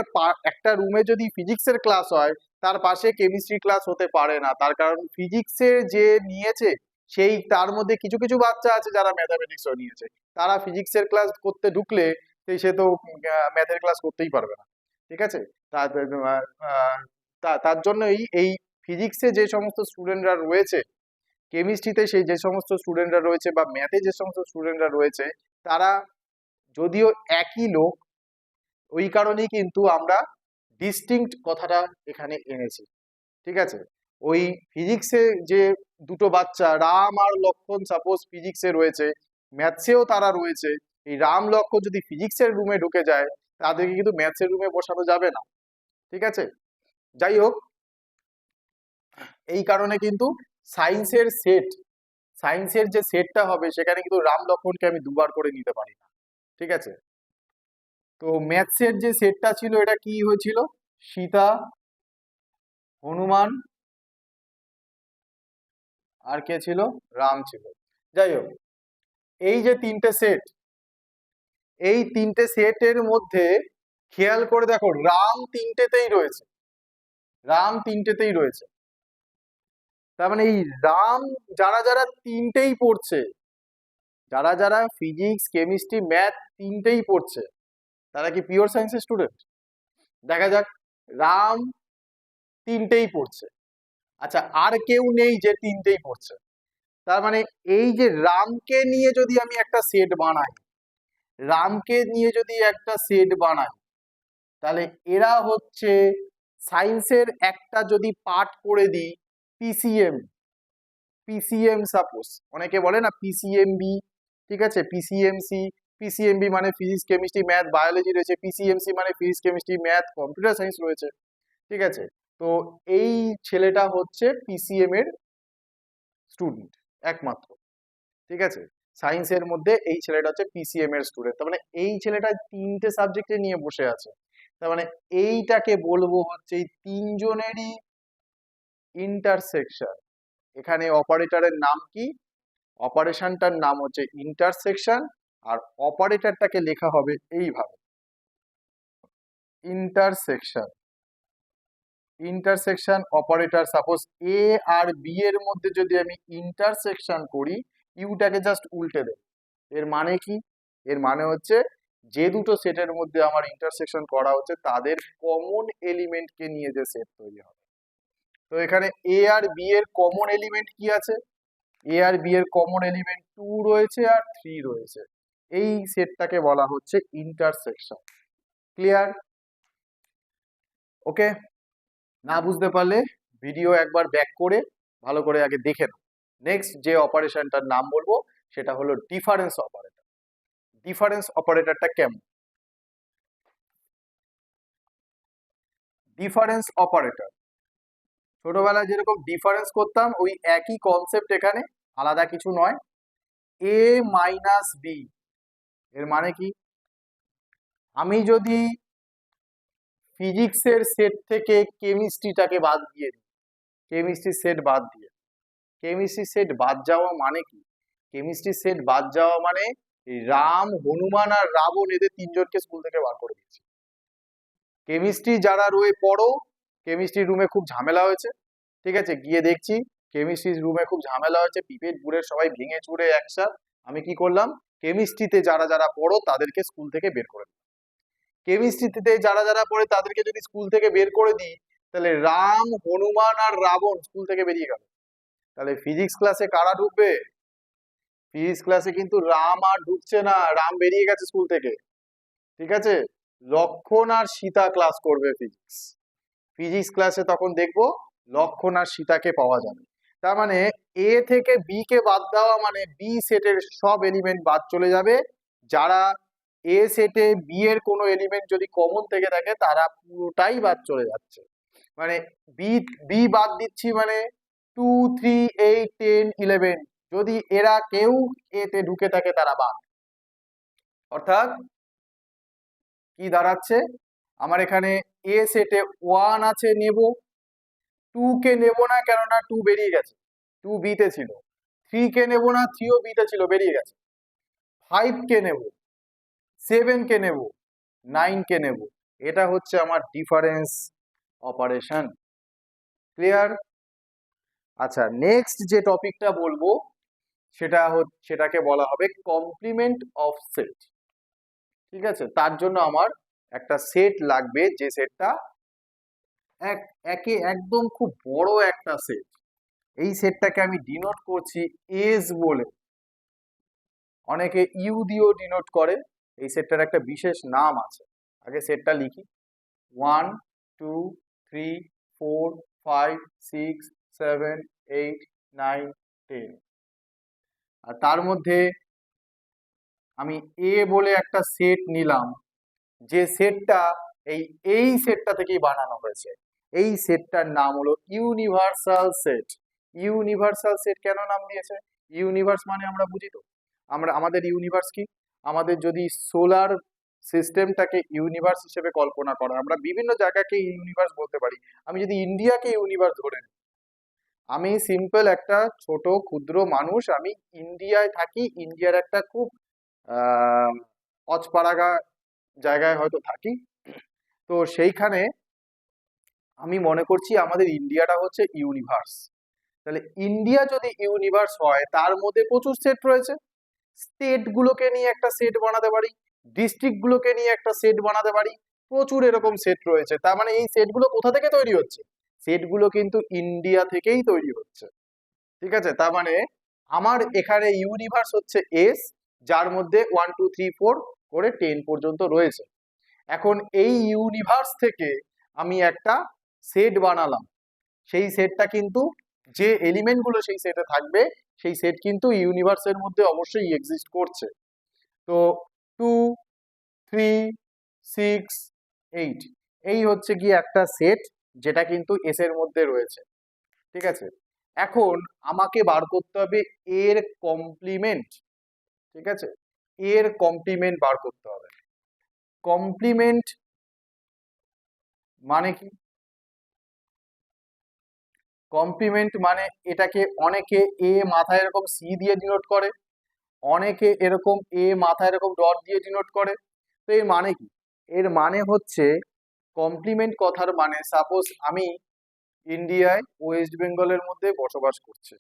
একটা রুমে যদি ফিজিক্সের ক্লাস হয়, তার পাশে কেমিস্ট্রি ক্লাস হতে পারে না, তার কারণ ফিজিক্সের যে নিয়েছে সেই তার মধ্যে কিছু কিছু বাচ্চা আছে যারা ম্যাথামেটিক্সও নিয়েছে, তারা ফিজিক্সের ক্লাস করতে ঢুকলে সে তো ম্যাথের ক্লাস করতেই পারবে না। ঠিক আছে, তার তার জন্যই এই ফিজিক্সে যে সমস্ত স্টুডেন্টরা রয়েছে, কেমিস্ট্রিতে সেই যে সমস্ত স্টুডেন্টরা রয়েছে, বা ম্যাথে যে সমস্ত স্টুডেন্টরা রয়েছে, তারা যদিও একই লোক, ওই কারণেই কিন্তু আমরা ডিস্টিংক্ট কথাটা এখানে এনেছি। ঠিক আছে, ওই ফিজিক্সে যে দুটো বাচ্চা রাম আর লক্ষণ সাপোজ ফিজিক্সে রয়েছে, ম্যাথসেও তারা রয়েছে, এই রাম লক্ষণ যদি ফিজিক্সের রুমে ঢুকে যায় তাদেরকে কিন্তু ম্যাথসের রুমে বসানো যাবে না। ঠিক আছে, যাই হোক, এই কারণে কিন্তু সায়েন্সের সেট, সায়েন্সের যে সেটটা হবে সেখানে কিন্তু রাম লক্ষণকে আমি দুবার করে নিতে পারি না। ঠিক আছে, তো ম্যাথসের যে সেটটা ছিল এটা কি হয়েছিল? সীতা, হনুমান, আর কে ছিল? রাম ছিল। যাই হোক, এই যে তিনটে সেট, এই তিনটে সেটের মধ্যে খেয়াল করে দেখো রাম তিনটেতেই রয়েছে, রাম তিনটেতেই রয়েছে। তার মানে এই রাম যারা যারা তিনটেই পড়ছে, যারা যারা ফিজিক্স কেমিস্ট্রি ম্যাথ তিনটেই পড়ছে, তারা কি পিওর সায়েন্সের স্টুডেন্ট? দেখা যাক, রাম তিনটেই পড়ছে। আচ্ছা, আর কেউ নেই যে তিনটেই পড়ছে? তার মানে এই যে রামকে নিয়ে যদি আমি একটা সেট বানাই, রামকে নিয়ে যদি একটা সেট বানাই, তাহলে এরা হচ্ছে সায়েন্সের একটা যদি পার্ট করে দিই, পিসিএম, পিসিএম সাপোজ অনেকে বলে না পিসিএমবি, ঠিক আছে, পিসিএমসি, পিসিএমবি মানে ফিজিক্স কেমিস্ট্রি ম্যাথ বায়োলজি রয়েছে, পিসিএমসি মানে physics chemistry math computer science রয়েছে। ঠিক আছে, তো এই ছেলেটা হচ্ছে পিসিএম এর স্টুডেন্ট একমাত্র। ঠিক আছে, সায়েন্সের মধ্যে এই ছেলেটা হচ্ছে পিসিএম এর স্টুডেন্ট, তার মানে এই ছেলেটা তিনটে সাবজেক্টে নিয়ে বসে আছে। তার মানে এইটাকে বলবো হচ্ছে এই তিনজনেরই ইন্টারসেকশন। এখানে অপারেটরের নাম কি? অপারেশনটার নাম হচ্ছে ইন্টারসেকশন, আর অপারেটরটাকে লেখা হবে এইভাবে, ইন্টারসেকশন। ইন্টারসেকশন অপারেটর, সাপোজ এ আর বি এর মধ্যে যদি আমি ইন্টারসেকশন করি, ইউটাকে জাস্ট উল্টে দেব। এর মানে কি? এর মানে হচ্ছে যে দুটো সেটের মধ্যে আমার ইন্টারসেকশন করা হচ্ছে তাদের কমন এলিমেন্টকে নিয়ে যে সেট তৈরি হবে। তো এখানে এ আর বি এর কমন এলিমেন্ট কি আছে? এ আর বি এর কমন এলিমেন্ট 2 রয়েছে আর 3 রয়েছে। এই সেটটাকে বলা হচ্ছে ইন্টারসেকশন। ক্লিয়ার? ওকে, না বুঝতে পারলে ভিডিও একবার ব্যাক করে ভালো করে আগে দেখে নাও। নেক্সট যে অপারেশনটার নাম বলবো সেটা হলো ডিফারেন্স অপারেটর। ডিফারেন্স অপারেটরটা কেমন? ডিফারেন্স অপারেটর ছোটবেলায় যেরকম ডিফারেন্স করতাম ওই একই কনসেপ্ট এখানে, আলাদা কিছু নয়। এ মাইনাস বি এর মানে কি? আমি যদি ফিজিক্সের সেট থেকে কেমিস্ট্রিটাকে বাদ দিয়ে দিই, কেমিস্ট্রির সেট বাদ দিয়ে, কেমিস্ট্রি সেট বাদ যাওয়া মানে কি? কেমিস্ট্রি সেট বাদ যাওয়া মানে রাম, হনুমান আর রাবণ এদের তিনজনকে স্কুল থেকে বার করে দিয়েছে। কেমিস্ট্রি যারা রয়ে পড়ো, কেমিস্ট্রি রুমে খুব ঝামেলা হয়েছে, ঠিক আছে, গিয়ে দেখছি কেমিস্ট্রি রুমে খুব ঝামেলা হয়েছে, পিপেট বুড়ে সবাই ভেঙে চুরে একসাথ। আমি কি করলাম? কেমিস্ট্রিতে যারা যারা পড়ো তাদেরকে স্কুল থেকে বের করে দিই। কেমিস্ট্রিতে যারা যারা পড়ে তাদেরকে যদি স্কুল থেকে বের করে দিই, তাহলে রাম, হনুমান আর রাবণ স্কুল থেকে বেরিয়ে গেল। তাহলে ফিজিক্স ক্লাসে কারা ঢুকবে? ফিজিক্স ক্লাসে কিন্তু রাম আর ঢুকছে না, রাম বেরিয়ে গেছে স্কুল থেকে। ঠিক আছে, লক্ষণ আর সীতা ক্লাস করবে ফিজিক্স। ফিজিক্স ক্লাসে তখন দেখবো লক্ষণ আর সীতাকে পাওয়া যাবে। তার মানে এ থেকে বি কে বাদ দেওয়া মানে বি সেটের সব এলিমেন্ট বাদ চলে যাবে। যারা এ সেটে বি এর কোনো এলিমেন্ট যদি কমন থেকে থাকে তারা পুরোটাই বাদ চলে যাচ্ছে। মানে বি বি বাদ দিচ্ছি মানে 2, 3, 8, 10, 11 যদি এরা কেউ এতে ঢুকে থাকে তারা বাদ। অর্থাৎ কি দাঁড়াচ্ছে? আমার এখানে এ সেটে 1 আছে নেব, 2 কে নেব না কেননা 2 বেরিয়ে গেছে, 2 বি তে ছিল। 3 কে নেব না, 3 ও বি তে ছিল, বেরিয়ে গেছে। 5 কে নেব, 7 কে নেব, 9 কে নেব। এটা হচ্ছে আমার ডিফারেন্স অপারেশন। ক্লিয়ার? আচ্ছা, নেক্সট যে টপিকটা বলবো সেটাকে বলা হবে কমপ্লিমেন্ট অফ সেট। ঠিক আছে, তার জন্য আমার একটা সেট লাগবে, যে সেটটা একে একদম খুব বড় একটা সেট। এই সেটটাকে আমি ডিনোট করছি এস বলে, অনেকে ইউ দিয়েও ডিনোট করে। এই সেটটার একটা বিশেষ নাম আছে, আগে সেটটা লিখি। 1, 2, 3, 4, 5, 6, 7, 8, 9, 10। আর তার মধ্যে আমি এ বলে একটা সেট নিলাম, যে সেটটা এই সেটটা থেকেই বানানো হয়েছে। এই সেটটার নাম হলো ইউনিভার্সাল সেট। ইউনিভার্সাল সেট কেন নাম দিয়েছে? ইউনিভার্স মানে আমরা বুঝি তো, আমাদের ইউনিভার্স কি? আমাদের যদি সোলার সিস্টেমটাকে ইউনিভার্স হিসেবে কল্পনা করা, আমরা বিভিন্ন জায়গাকে ইউনিভার্স বলতে পারি। আমি যদি ইন্ডিয়াকে ইউনিভার্স ধরে নিই, আমি সিম্পল একটা ছোট ক্ষুদ্র মানুষ, আমি ইন্ডিয়ায় থাকি, ইন্ডিয়ার একটা খুব অচপাড়াগা জায়গায় হয়তো থাকি। তো সেইখানে আমি মনে করছি আমাদের ইন্ডিয়াটা হচ্ছে ইউনিভার্স। তাহলে ইন্ডিয়া যদি ইউনিভার্স হয়, তার মধ্যে প্রচুর সেট রয়েছে। স্টেট গুলোকে নিয়ে একটা সেট বানাতে পারি, ডিস্ট্রিক্ট গুলোকে নিয়ে একটা সেট বানাতে পারি, প্রচুর এরকম সেট রয়েছে। তার মানে এই সেটগুলো কোথা থেকে তৈরি হচ্ছে? সেটগুলো কিন্তু ইন্ডিয়া থেকেই তৈরি হচ্ছে। ঠিক আছে, তার মানে আমার এখানে ইউনিভার্স হচ্ছে এস, যার মধ্যে 1, 2, 3, 4 করে 10 পর্যন্ত রয়েছে। এখন এই ইউনিভার্স থেকে আমি একটা সেট বানালাম, সেই সেটটা কিন্তু যে এলিমেন্ট গুলো সেই সেটে থাকবে সেই সেট কিন্তু ইউনিভার্সের মধ্যে অবশ্যই এক্সিস্ট করছে। তো 2, 3, 6, 8 এই হচ্ছে কি একটা সেট যেটা কিন্তু এস এর মধ্যে রয়েছে। ঠিক আছে, এখন আমাকে বার করতে হবে এর কমপ্লিমেন্ট। ঠিক আছে, এর কমপ্লিমেন্ট বার করতে হবে। কমপ্লিমেন্ট মানে কি? কমপ্লিমেন্ট মানে এটাকে অনেকে এ মাথায় এরকম সি দিয়ে ডিনোট করে, অনেকে এরকম এ মাথায় এরকম ডট দিয়ে ডিনোট করে। তো এর মানে কি? এর মানে হচ্ছে কমপ্লিমেন্ট কথার মানে সাপোজ আমি ইন্ডিয়ায় ওয়েস্ট বেঙ্গলের মধ্যে বসবাস করছি,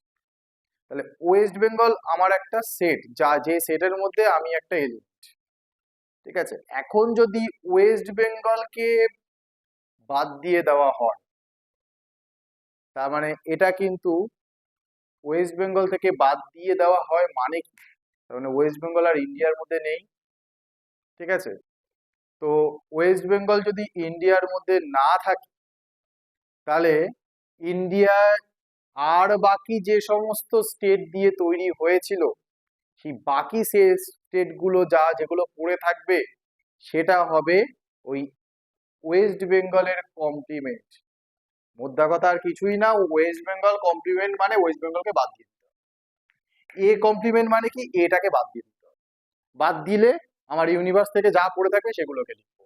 তাহলে ওয়েস্ট বেঙ্গল আমার একটা সেট, যে সেটের মধ্যে আমি একটা এলিমেন্ট। ঠিক আছে, এখন যদি ওয়েস্ট বেঙ্গলকে বাদ দিয়ে দেওয়া হয়, তার মানে এটা কিন্তু ওয়েস্ট বেঙ্গল থেকে বাদ দিয়ে দেওয়া হয় মানে কি, তার মানে ওয়েস্ট বেঙ্গল আর ইন্ডিয়ার মধ্যে নেই। ঠিক আছে, তো ওয়েস্ট বেঙ্গল যদি ইন্ডিয়ার মধ্যে না থাকে, তাহলে ইন্ডিয়া আর বাকি যে সমস্ত স্টেট দিয়ে তৈরি হয়েছিল, সেই বাকি সে স্টেট গুলো যেগুলো পড়ে থাকবে, সেটা হবে ওই ওয়েস্ট বেঙ্গলের কমপ্লিমেন্ট। মোদ্দা কথা আর কিছুই না, ওয়েস্ট বেঙ্গল কমপ্লিমেন্ট মানে ওয়েস্ট বেঙ্গলকে বাদ দিয়ে দিতে হবে। এ কমপ্লিমেন্ট মানে কি, এটাকে বাদ দিয়ে দিতে হবে। বাদ দিলে আমার ইউনিভার্স থেকে যা পড়ে থাকবে সেগুলোকে লিখবো।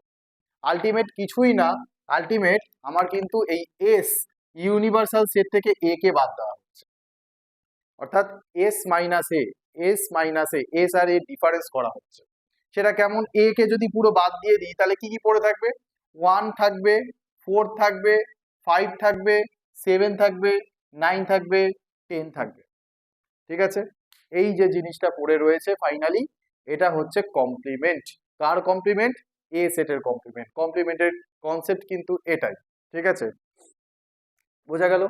আলটিমেট কিছুই না, আলটিমেট আমার কিন্তু এই এস ইউনিভার্সাল সেট থেকে এ কে বাদ দেওয়া হচ্ছে, অর্থাৎ এস মাইনাস এ এস আর এ ডিফারেন্স করা হচ্ছে। সেটা কেমন, এ কে যদি পুরো বাদ দিয়ে দিই তাহলে কি কি পড়ে থাকবে, 1 থাকবে, 4 থাকবে, 5 থাকবে, 7 থাকবে, 9 থাকবে, 10 থাকবে। ঠিক আছে, এই যে জিনিসটা পড়ে রয়েছে ফাইনালি, এটা হচ্ছে কমপ্লিমেন্ট। কার কমপ্লিমেন্ট, এ সেটের কমপ্লিমেন্ট। কমপ্লিমেন্টের কনসেপ্ট কিন্তু এটাই। ঠিক আছে, বোঝা গেল?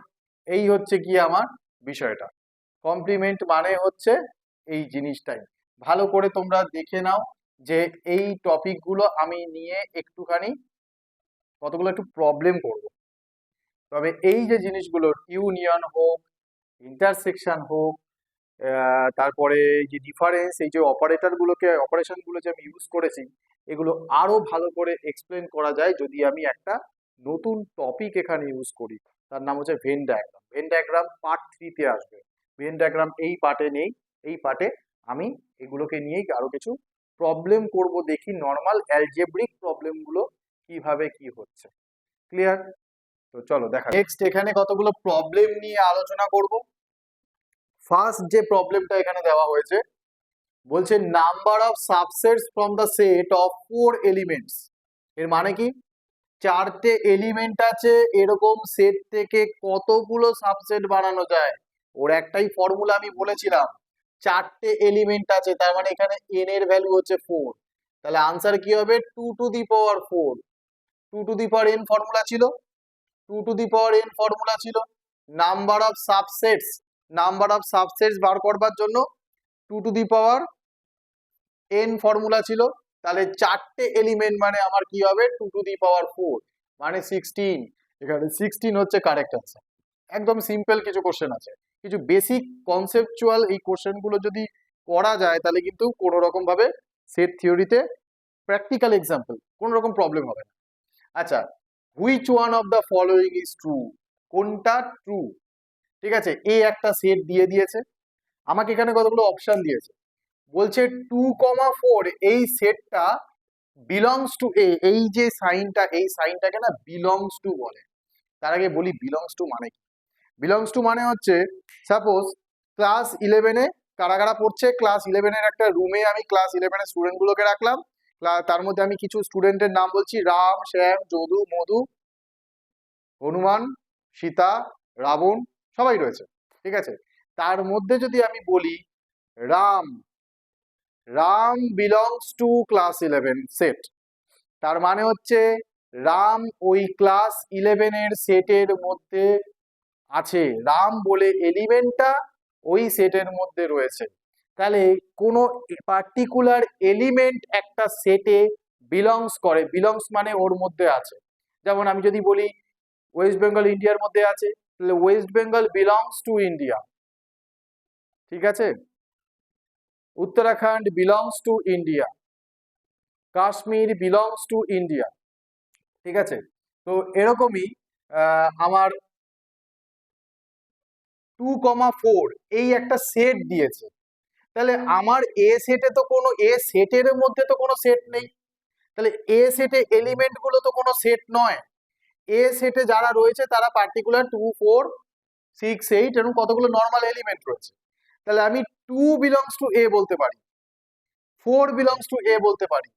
এই হচ্ছে কি আমার বিষয়টা, কমপ্লিমেন্ট মানে হচ্ছে এই জিনিসটাই। ভালো করে তোমরা দেখে নাও যে এই টপিকগুলো আমি নিয়ে একটুখানি কতগুলো একটু প্রবলেম করব, তবে এই যে জিনিসগুলো ইউনিয়ন হোক, ইন্টারসেকশন হোক, তারপরে যে ডিফারেন্স, এই যে অপারেশন গুলো যে আমি ইউজ করেছি, এগুলো আরো ভালো করে এক্সপ্লেন করা যায় যদি আমি একটা নতুন টপিক এখানে ইউজ করি, তার নাম হচ্ছে Venn diagram. Venn diagram part 3 তে আসবে। ভেন ডায়াগ্রাম এই পার্টে নেই, এই পার্টে আমি এগুলোকে নিয়েই আরো কিছু প্রবলেম করব, দেখি নর্মাল অ্যালজেব্রিক প্রবলেম গুলো কিভাবে কি হচ্ছে। ক্লিয়ার? তো চলো দেখা নেক্সট এখানে কতগুলো প্রবলেম নিয়ে আলোচনা করব। ফার্স্ট যে প্রবলেমটা এখানে দেওয়া হয়েছে, বলছে number of subsets from the set of 4 elements. এর মানে কি, 4টে এলিমেন্ট আছে, এরকম সেট থেকে কতগুলো সাবসেট বানানো যায়। ওর একটাই ফর্মুলা আমি বলেছিলাম, 4টে এলিমেন্ট আছে, তার মানে এখানে n এর ভ্যালু হচ্ছে 4, তাহলে আনসার কি হবে 2 to the power 4। 2 to the power n formula ছিল, 2 to the power n formula ছিল। নাম্বার অফ সাবসেটস বার করবার জন্য 2 to the power n formula ছিল, তাহলে 4টে এলিমেন্ট মানে আমার কি হবে 2 টু দি পাওয়ার 4 মানে 16। এখানে 16 হচ্ছে কারেক্ট আনসার। একদম সিম্পল কিছু কোশ্চেন আছে, কিছু বেসিক কনসেপচুয়াল এই কোশ্চেন গুলো যদি করা যায় তাহলে কিন্তু কোনো রকম ভাবে সেট থিওরিতে প্র্যাকটিক্যাল এক্সাম্পল কোনো রকম প্রবলেম হবে না। আচ্ছা, which one of the following is true, কোনটা ট্রু? ঠিক আছে, এ একটা সেট দিয়ে দিয়েছে, আমাকে এখানে কতগুলো অপশন দিয়েছে, বলছে 2,4 এই সেটটা বিলংস টু এ। এই যে সাইনটা, এই সাইনটাকে না বিলংস টু বলে। তার আগে বলি বিলংস টু মানে কি। বিলংস টু মানে হচ্ছে, সাপোজ ক্লাস 11-এ কারা কারা পড়ছে, ক্লাস 11-এর একটা রুমে আমি ক্লাস 11-এর স্টুডেন্ট গুলোকে রাখলাম, তার মধ্যে আমি কিছু স্টুডেন্টের নাম বলছি, রাম, শ্যাম, যদু, মধু, হনুমান, সীতা, রাবণ, সবাই রয়েছে। ঠিক আছে, তার মধ্যে যদি আমি বলি Ram, Ram belongs to class 11 set, তার মানে হচ্ছে রাম ওই ক্লাস 11-এর সেটের মধ্যে আছে, রাম বলে এলিমেন্টটা ওই সেটের মধ্যে রয়েছে। তাহলে কোনো পার্টিকুলার এলিমেন্ট একটা সেটে বিলংস করে, বিলংস মানে ওর মধ্যে আছে। যেমন আমি যদি বলি ওয়েস্ট বেঙ্গল ইন্ডিয়ার মধ্যে আছে, তাহলে West Bengal belongs to India. ঠিক আছে, Uttarakhand belongs to India, Kashmir belongs to India. ঠিক আছে, তো এরকমই আমার 2,4 এই একটা সেট দিয়েছে, তাহলে আমার এ সেটে তো কোনো এ সেটের মধ্যে তো কোনো সেট নেই, তাহলে এ সেটে এলিমেন্ট গুলো তো কোনো সেট নয়। এ সেটে যারা রয়েছে তারা পার্টিকুলার 2, 4, 6, 8 এরকম কতগুলো নর্মাল এলিমেন্ট রয়েছে। তাহলে আমি 2 বিলংস টু এ বলতে পারি, 4 বিলংস টু এ বলতে পারি,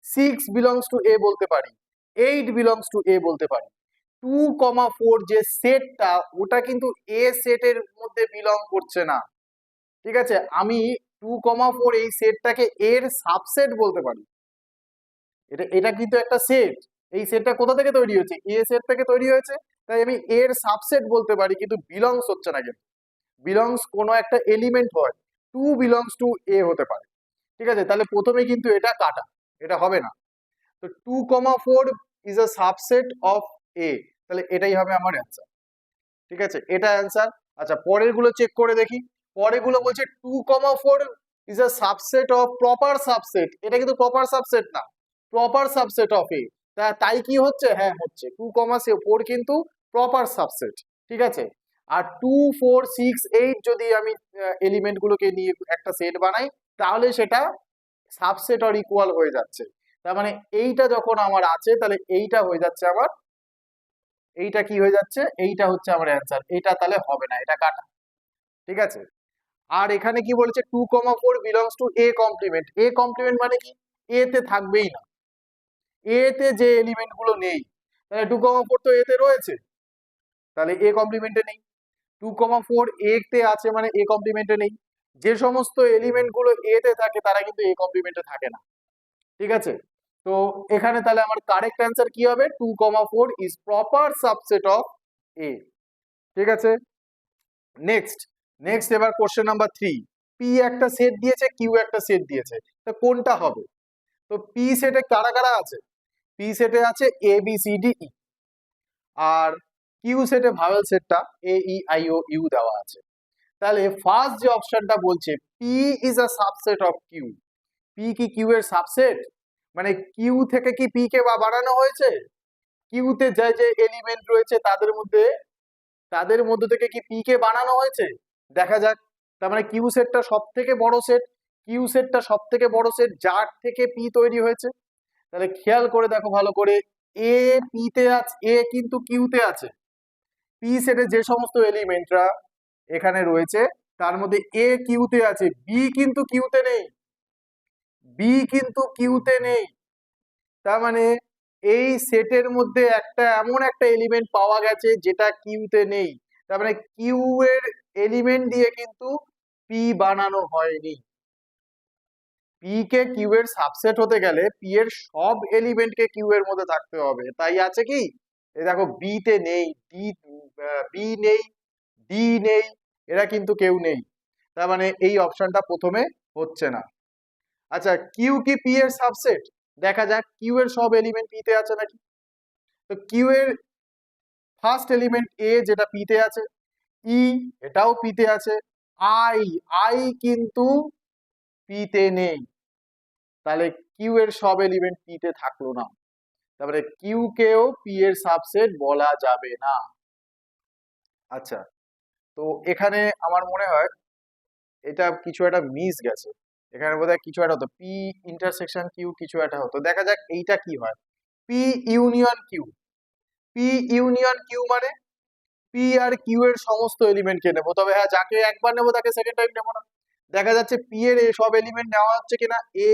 6 বিলংস টু এ বলতে পারি, 8 বিলংস টু এ বলতে পারি। 2,4 যে সেটটা ওটা কিন্তু এ সেটের মধ্যে বিলং করছে না, ঠিক আছে। আমি 2,4 এই সেটটাকে এর সাবসেট বলতে পারি। এটা এটা কিন্তু একটা সেট, এই সেটটা কোথা থেকে তৈরি হয়েছে, এ সেট থেকে তৈরি হয়েছে, তাই আমি এর সাবসেট বলতে পারি, কিন্তু বিলংস হচ্ছে না। কিন্তু বিলংস কোনো একটা এলিমেন্ট হয়, 2 বিলংস টু এ হতে পারে, ঠিক আছে। তাহলে প্রথমে কিন্তু এটা কাটা, এটা হবে না। তো 2,4 ইজ আ সাবসেট অফ এ, তাহলে এটাই হবে আমার অ্যান্সার, ঠিক আছে, এটা অ্যান্সার। আচ্ছা, পরের গুলো চেক করে দেখি। পরের গুলো বলছে 2,4 is a subset of proper subset, এটা কিন্তু প্রপার সাবসেট না, প্রপার সাবসেট অফ এ। তাই কি হচ্ছে, হ্যাঁ হচ্ছে, 2,4 কিন্তু প্রপার সাবসেট, ঠিক আছে। আর 2, 4, 6, 8 যদি আমি এলিমেন্ট গুলোকে নিয়ে একটা সেট বানাই, তাহলে সেটা সাবসেট অর ইকুয়াল হয়ে যাচ্ছে। তার মানে এইটা যখন আমার আছে, তাহলে এইটা হয়ে যাচ্ছে আমার, এইটা কি হয়ে যাচ্ছে, এইটা হচ্ছে আমার অ্যান্সার। এইটা তাহলে হবে না, এটা কাটা, ঠিক আছে। আর এখানে কি বলেছে, 2,4 belongs to A complement. A complement মানে কি, এ তে থাকবেই না, এ তে যে এলিমেন্ট গুলো নেই, তাহলে 2,4 তো এ তে রয়েছে, তাহলে এ কমপ্লিমেন্টে নেই। 2,4 এ তে আছে মানে এ কমপ্লিমেন্টে নেই। যে সমস্ত এলিমেন্ট গুলো এ তে থাকে তারা কিন্তু এ কমপ্লিমেন্টে থাকে না, ঠিক আছে। তো এখানে তাহলে আমার কারেক্ট অ্যান্সার কি হবে, 2,4 ইজ প্রপার সাবসেট অফ এ, ঠিক আছে। নেক্সট, এবার কোশ্চেন নাম্বার 3। পি একটা সেট দিয়েছে, কিউ একটা সেট দিয়েছে, তা কোনটা হবে? তো পি সেটে কারা কারা আছে, পি সেটে আছে A B C D E, R Q সেটে ভাওয়েল সেটটা এ ই আই ও ইউ দেওয়া আছে। তাহলে ফার্স্ট যে অপশনটা বলছে P is a subset of Q, P কি কিউ এর সাবসেট, মানে কিউ থেকে কি পি কে বাড়ানো হয়েছে, কিউ তে যে এলিমেন্ট রয়েছে তাদের মধ্যে থেকে কি পি কে বানানো হয়েছে, দেখা যাক। তার মানে কিউ সেটটা সব থেকে বড় সেট, যার থেকে পি তৈরি হয়েছে। তাহলে খেয়াল করে দেখো ভালো করে, এ পি তে আছে, এ কিন্তু কিউ তে আছে, পি সেটে যে সমস্ত এলিমেন্টরা এখানে রয়েছে তার মধ্যে এ কিউ তে আছে, বি কিন্তু কিউতে নেই, তার মানে এই সেটের মধ্যে এমন একটা এলিমেন্ট পাওয়া গেছে যেটা কিউতে নেই। তার মানে কিউ এর এলিমেন্ট দিয়ে কিন্তু পি বানানো হয়নি। পি কে কিউ এর সাবসেট হতে গেলে পি এর সব এলিমেন্টকে কিউ এর মধ্যে থাকতে হবে, তাই আছে কি, এই দেখো বি তে নেই, বি নেই, ডি নেই, এরা কিন্তু কেউ নেই। তার মানে এই অপশনটা প্রথমে হচ্ছে না। আচ্ছা, কিউ কি পি এর সাবসেট, দেখা যাক কিউ এর সব এলিমেন্ট পি তে আছে নাকি। তো কিউ এর ফার্স্ট এলিমেন্ট এ যেটা পি তে আছে, ই এটাও পি তে আছে, আই আই কিন্তু পি তে নেই, তাহলে কিউ এর সব এলিমেন্ট পি তে থাকলো না, তারপরে কিউ কেও পি এর সাবসেট বলা যাবে না। আচ্ছা, তো এখানে আমার মনে হয় এটা কিছু একটা মিস গেছে, এখানে বোধহয় কিছু একটা হতো, পি ইন্টারসেকশন কিউ কিছু একটা হতো, দেখা যাক এইটা কি হয়। P union Q, P union Q মানে পি আর কিউ এর সমস্ত এলিমেন্টকে নেবো, তবে হ্যাঁ যাকে একবার নেবো তাকে সেকেন্ড টাইম নেবো না। দেখা যাচ্ছে পি এর সব এলিমেন্ট নেওয়া হচ্ছে কিনা, A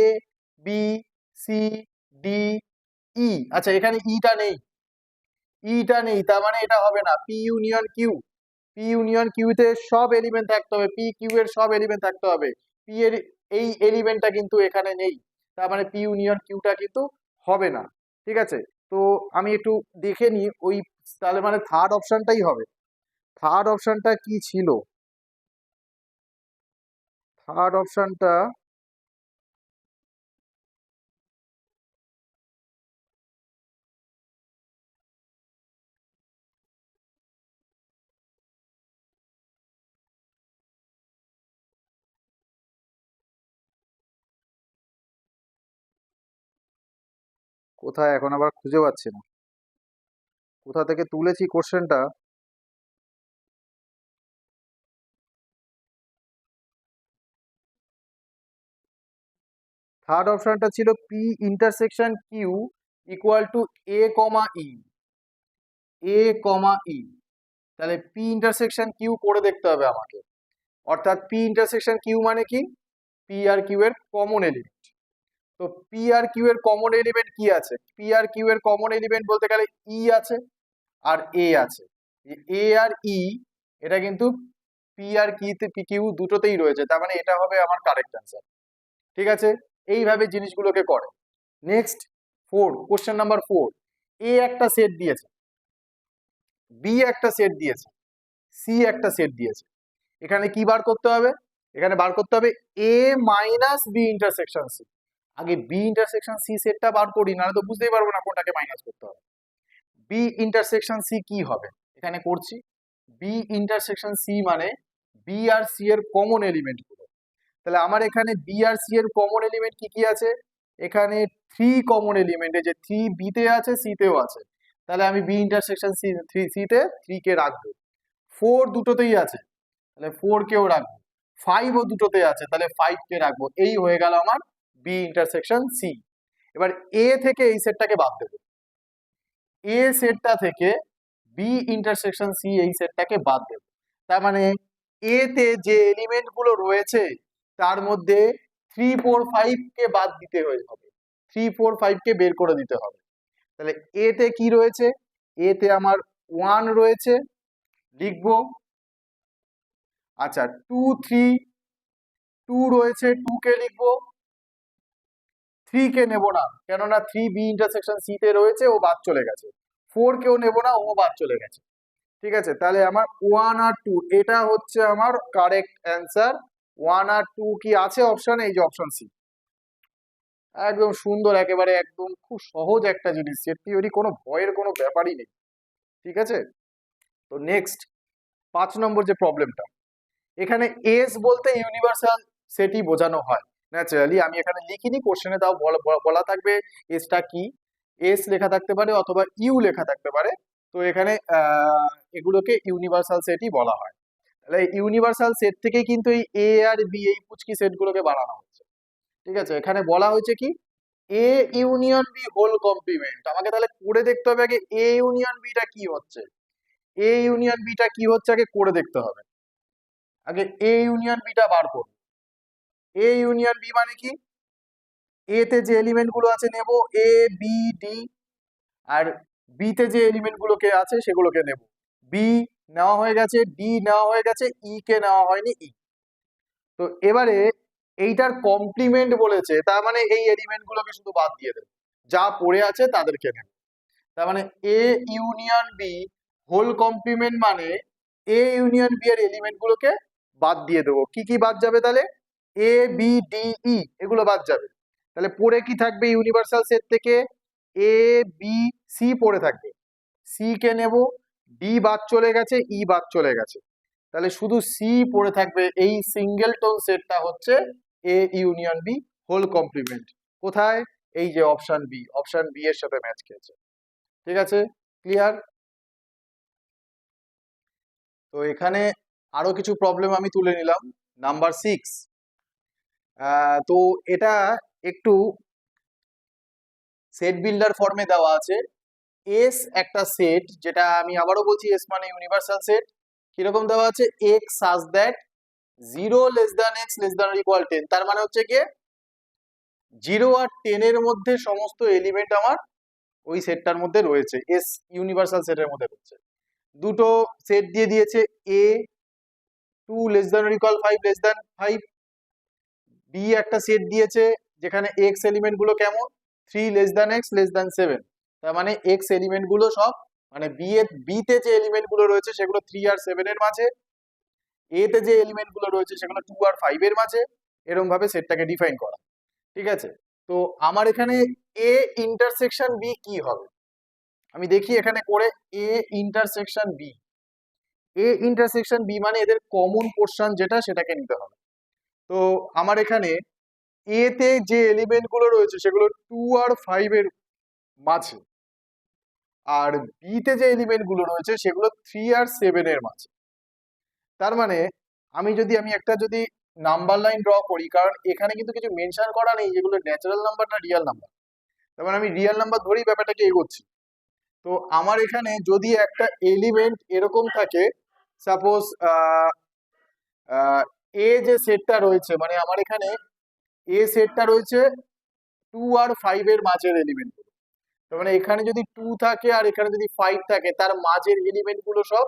B C D E, আচ্ছা এখানে ইটা নেই, তার মানে এটা হবে না, পি ইউনিয়ন কিউ, তে সব এলিমেন্ট থাকতে হবে, পি কিউ এর সব এলিমেন্ট থাকতে হবে, পি এর এই এলিমেন্টটা কিন্তু এখানে নেই, তার মানে পি ইউনিয়ন কিউটা কিন্তু হবে না, ঠিক আছে। তো আমি একটু দেখে নিই ওই, তাহলে মানে থার্ড অপশনটাই হবে। থার্ড অপশনটা কি ছিল, থার্ড অপশনটা কোথায় এখন আবার খুঁজে পাচ্ছি না, কোথা থেকে তুলেছি কোশ্চেনটা। থার্ড অপশনটা ছিল P intersection Q equal to A comma E, তাহলে পি ইন্টারসেকশন কিউ করে দেখতে হবে আমাকে, অর্থাৎ পি ইন্টারসেকশন কিউ মানে কি, পি আর কিউ এর কমন এলিমেন্ট, তো পি আর কিউ এর কমন এলিমেন্ট কি আছে? পি আর কিউ এর কমন এলিমেন্ট বলতে গেলে ই আছে আর এ আছে। এ আর ই এটা কিন্তু পি আর কিউ দুটোতেই রয়েছে, তার মানে এটা হবে আমার কারেক্ট অ্যান্সার। ঠিক আছে, এইভাবে জিনিসগুলোকে করে। নেক্সট 4, কোশ্চেন নাম্বার 4, এ একটা সেট দিয়েছে, বি একটা সেট দিয়েছে, সি একটা সেট দিয়েছে। এখানে কি বার করতে হবে? এখানে বার করতে হবে এ মাইনাস বি ইন্টারসেকশন সি। আগে বি ইন্টারসেকশন সি সেটটা বার করি, নাহলে তো বুঝতেই পারবো না কোনটাকে মাইনাস করতে হবে। বি ইন্টারসেকশন সি কি হবে? এখানে করছি। বি ইন্টারসেকশন সি মানে বি আর সি এর কমন এলিমেন্ট গুলো। তাহলে আমার এখানে বি আর সি এর কমন এলিমেন্ট কি কি আছে? এখানে 3 কমন এলিমেন্ট, যে 3 বি তে আছে, সি তেও আছে। তাহলে আমি বি ইন্টারসেকশন সি তে 3 কে রাখবো। 4 দুটোতেই আছে, তাহলে 4 কেও রাখবো। 5 ও দুটোতে আছে, তাহলে 5 কে রাখবো। এই হয়ে গেল আমার বি ইন্টারসেকশন সি। এবার এ থেকে এই সেটটাকে বাদ দেবো, এ সেটটা থেকে বি ইন্টারসেকশন সি এই সেটটাকে বাদ দেবো। তার মানে এ তে যে এলিমেন্ট গুলো রয়েছে তার মধ্যে 3 4 5 কে বাদ দিতে হবে, 3 4 5 কে বের করে দিতে হবে। তাহলে এ তে কি রয়েছে? এ তে আমার 1 রয়েছে, লিখবো। আচ্ছা 2 3, 2 রয়েছে, 2 কে লিখবো। 3 কে নেব না, কেননা 3 বি ইন্টারসেকশন সি তে রয়েছে, ও বাদ চলে গেছে। 4 কেও নেব না, ও বাদ চলে গেছে। ঠিক আছে, তাহলে আমার 1 আর 2 এটা হচ্ছে আমার কারেক্ট অ্যান্সার। 1 আর 2 কি আছে অপশনে? এই যে অপশন সি। একদম সুন্দর, একেবারে একদম খুব সহজ একটা জিনিস, সেট থিওরি কোনো ভয়ের কোনো ব্যাপারই নেই। ঠিক আছে, তো নেক্সট 5 নম্বর যে প্রবলেমটা, এখানে এস বলতে ইউনিভার্সাল সেটই বোঝানো হয় ন্যাচারালি। আমি এখানে লিখিনি, কোশ্চেনে তাও বলা থাকবে এসটা কি। এস লেখা থাকতে পারে অথবা ইউ লেখা থাকতে পারে। তো এখানে এগুলোকে ইউনিভার্সাল সেটই বলা হয়। তাহলে ইউনিভার্সাল সেট থেকে কিন্তু এই এ আর বি এই পুচকি সেটগুলোকে বানানো হচ্ছে। ঠিক আছে, এখানে বলা হয়েছে কি A union B whole complement. আমাকে তাহলে করে দেখতে হবে আগে এ ইউনিয়ন বিটা কি হচ্ছে। এ ইউনিয়ন বিটা কি হচ্ছে আগে করে দেখতে হবে। আগে এ ইউনিয়ন বিটা বার করব। এ ইউনিয়ন বি মানে কি? এ তে যে এলিমেন্ট গুলো আছে নেব, A B D, R B তে যে এলিমেন্ট গুলোকে আছে সেগুলোকে নেব। বি নেওয়া হয়ে গেছে, ডি নেওয়া হয়ে গেছে, ই কে নেওয়া হয়নি, ই। তো এবারে এইটার কমপ্লিমেন্ট বলেছে, তার মানে এই এলিমেন্ট গুলোকে শুধু বাদ দিয়ে দেবে, যা পড়ে আছে তাদেরকে নেবে। তার মানে A union B whole complement মানে এ ইউনিয়ন বি এর এলিমেন্ট গুলোকে বাদ দিয়ে দেবো। কি কি বাদ যাবে তাহলে? এ বি ডি ই এগুলো বাদ যাবে। তাহলে পড়ে কি থাকবে ইউনিভার্সাল সেট থেকে? এ বি সি পড়ে থাকবে, সি কে নেব। ডি বাদ চলে গেছে, ই বাদ চলে গেছে, তাহলে শুধু সি পড়ে থাকবে। এই সিঙ্গেলটন সেটটা হচ্ছে A union B whole complement. কোথায়? এই যে অপশন বি, অপশন বি এর সাথে ম্যাচ খেয়েছে। ঠিক আছে, ক্লিয়ার? তো এখানে আরো কিছু প্রবলেম আমি তুলে নিলাম। নাম্বার 6, তো এটা একটু সেট বিল্ডার ফর্মে দেওয়া আছে। এস একটা সেট, যেটা আমি আবারও বলছি এস মানে ইউনিভার্সাল সেট। কিরকম দেওয়া আছে? X such that 0 less than X less than equal 10। তার মানে হচ্ছে কি 0 আর 10 এর মধ্যে সমস্ত এলিমেন্ট আমার ওই সেটটার মধ্যে রয়েছে, এস ইউনিভার্সাল সেটের মধ্যে রয়েছে। দুটো সেট দিয়ে দিয়েছে, A 2 less than equal 5 less than 5। B একটা সেট দিয়েছে যেখানে এক্স এলিমেন্ট গুলো কেমন? 3 less than X less than 7। তার মানে এক্স এলিমেন্ট গুলো সব, মানে বি তে যে এলিমেন্ট গুলো রয়েছে সেগুলো 3 আর 7 এর মাঝে, এ তে যে এলিমেন্ট গুলো রয়েছে সেগুলো 2 আর 5 এর মাঝে। এরকম ভাবে সেটটাকে ডিফাইন করা। ঠিক আছে, তো আমার এখানে এ ইন্টারসেকশন বি কি হবে? আমি দেখি এখানে করে। A intersection B, A intersection B মানে এদের কমন পোর্শন যেটা সেটাকে নিতে হবে। তো আমার এখানে এ তে যে এলিমেন্ট গুলো রয়েছে সেগুলো 2 আর 5 এর মাঝে, আর বি তে যে এলিমেন্ট গুলো রয়েছে সেগুলো 3 আর 7 এর মাঝে। তার মানে আমি একটা যদি নাম্বার লাইন ড্র করি, কারণ এখানে কিন্তু কিছু মেনশন করা নেই যেগুলো ন্যাচারাল নাম্বার না রিয়েল নাম্বার। তার মানে আমি রিয়েল নাম্বার ধরেই ব্যাপারটাকে এগোচ্ছি। তো আমার এখানে যদি একটা এলিমেন্ট এরকম থাকে, সাপোজ এ যে সেটটা রয়েছে, মানে আমার এখানে এ সেটটা রয়েছে 2 আর 5 এর মাঝের এলিমেন্ট গুলো। তার মানে এখানে যদি 2 থাকে আর এখানে যদি 5 থাকে, তার মাঝের এলিমেন্ট গুলো সব,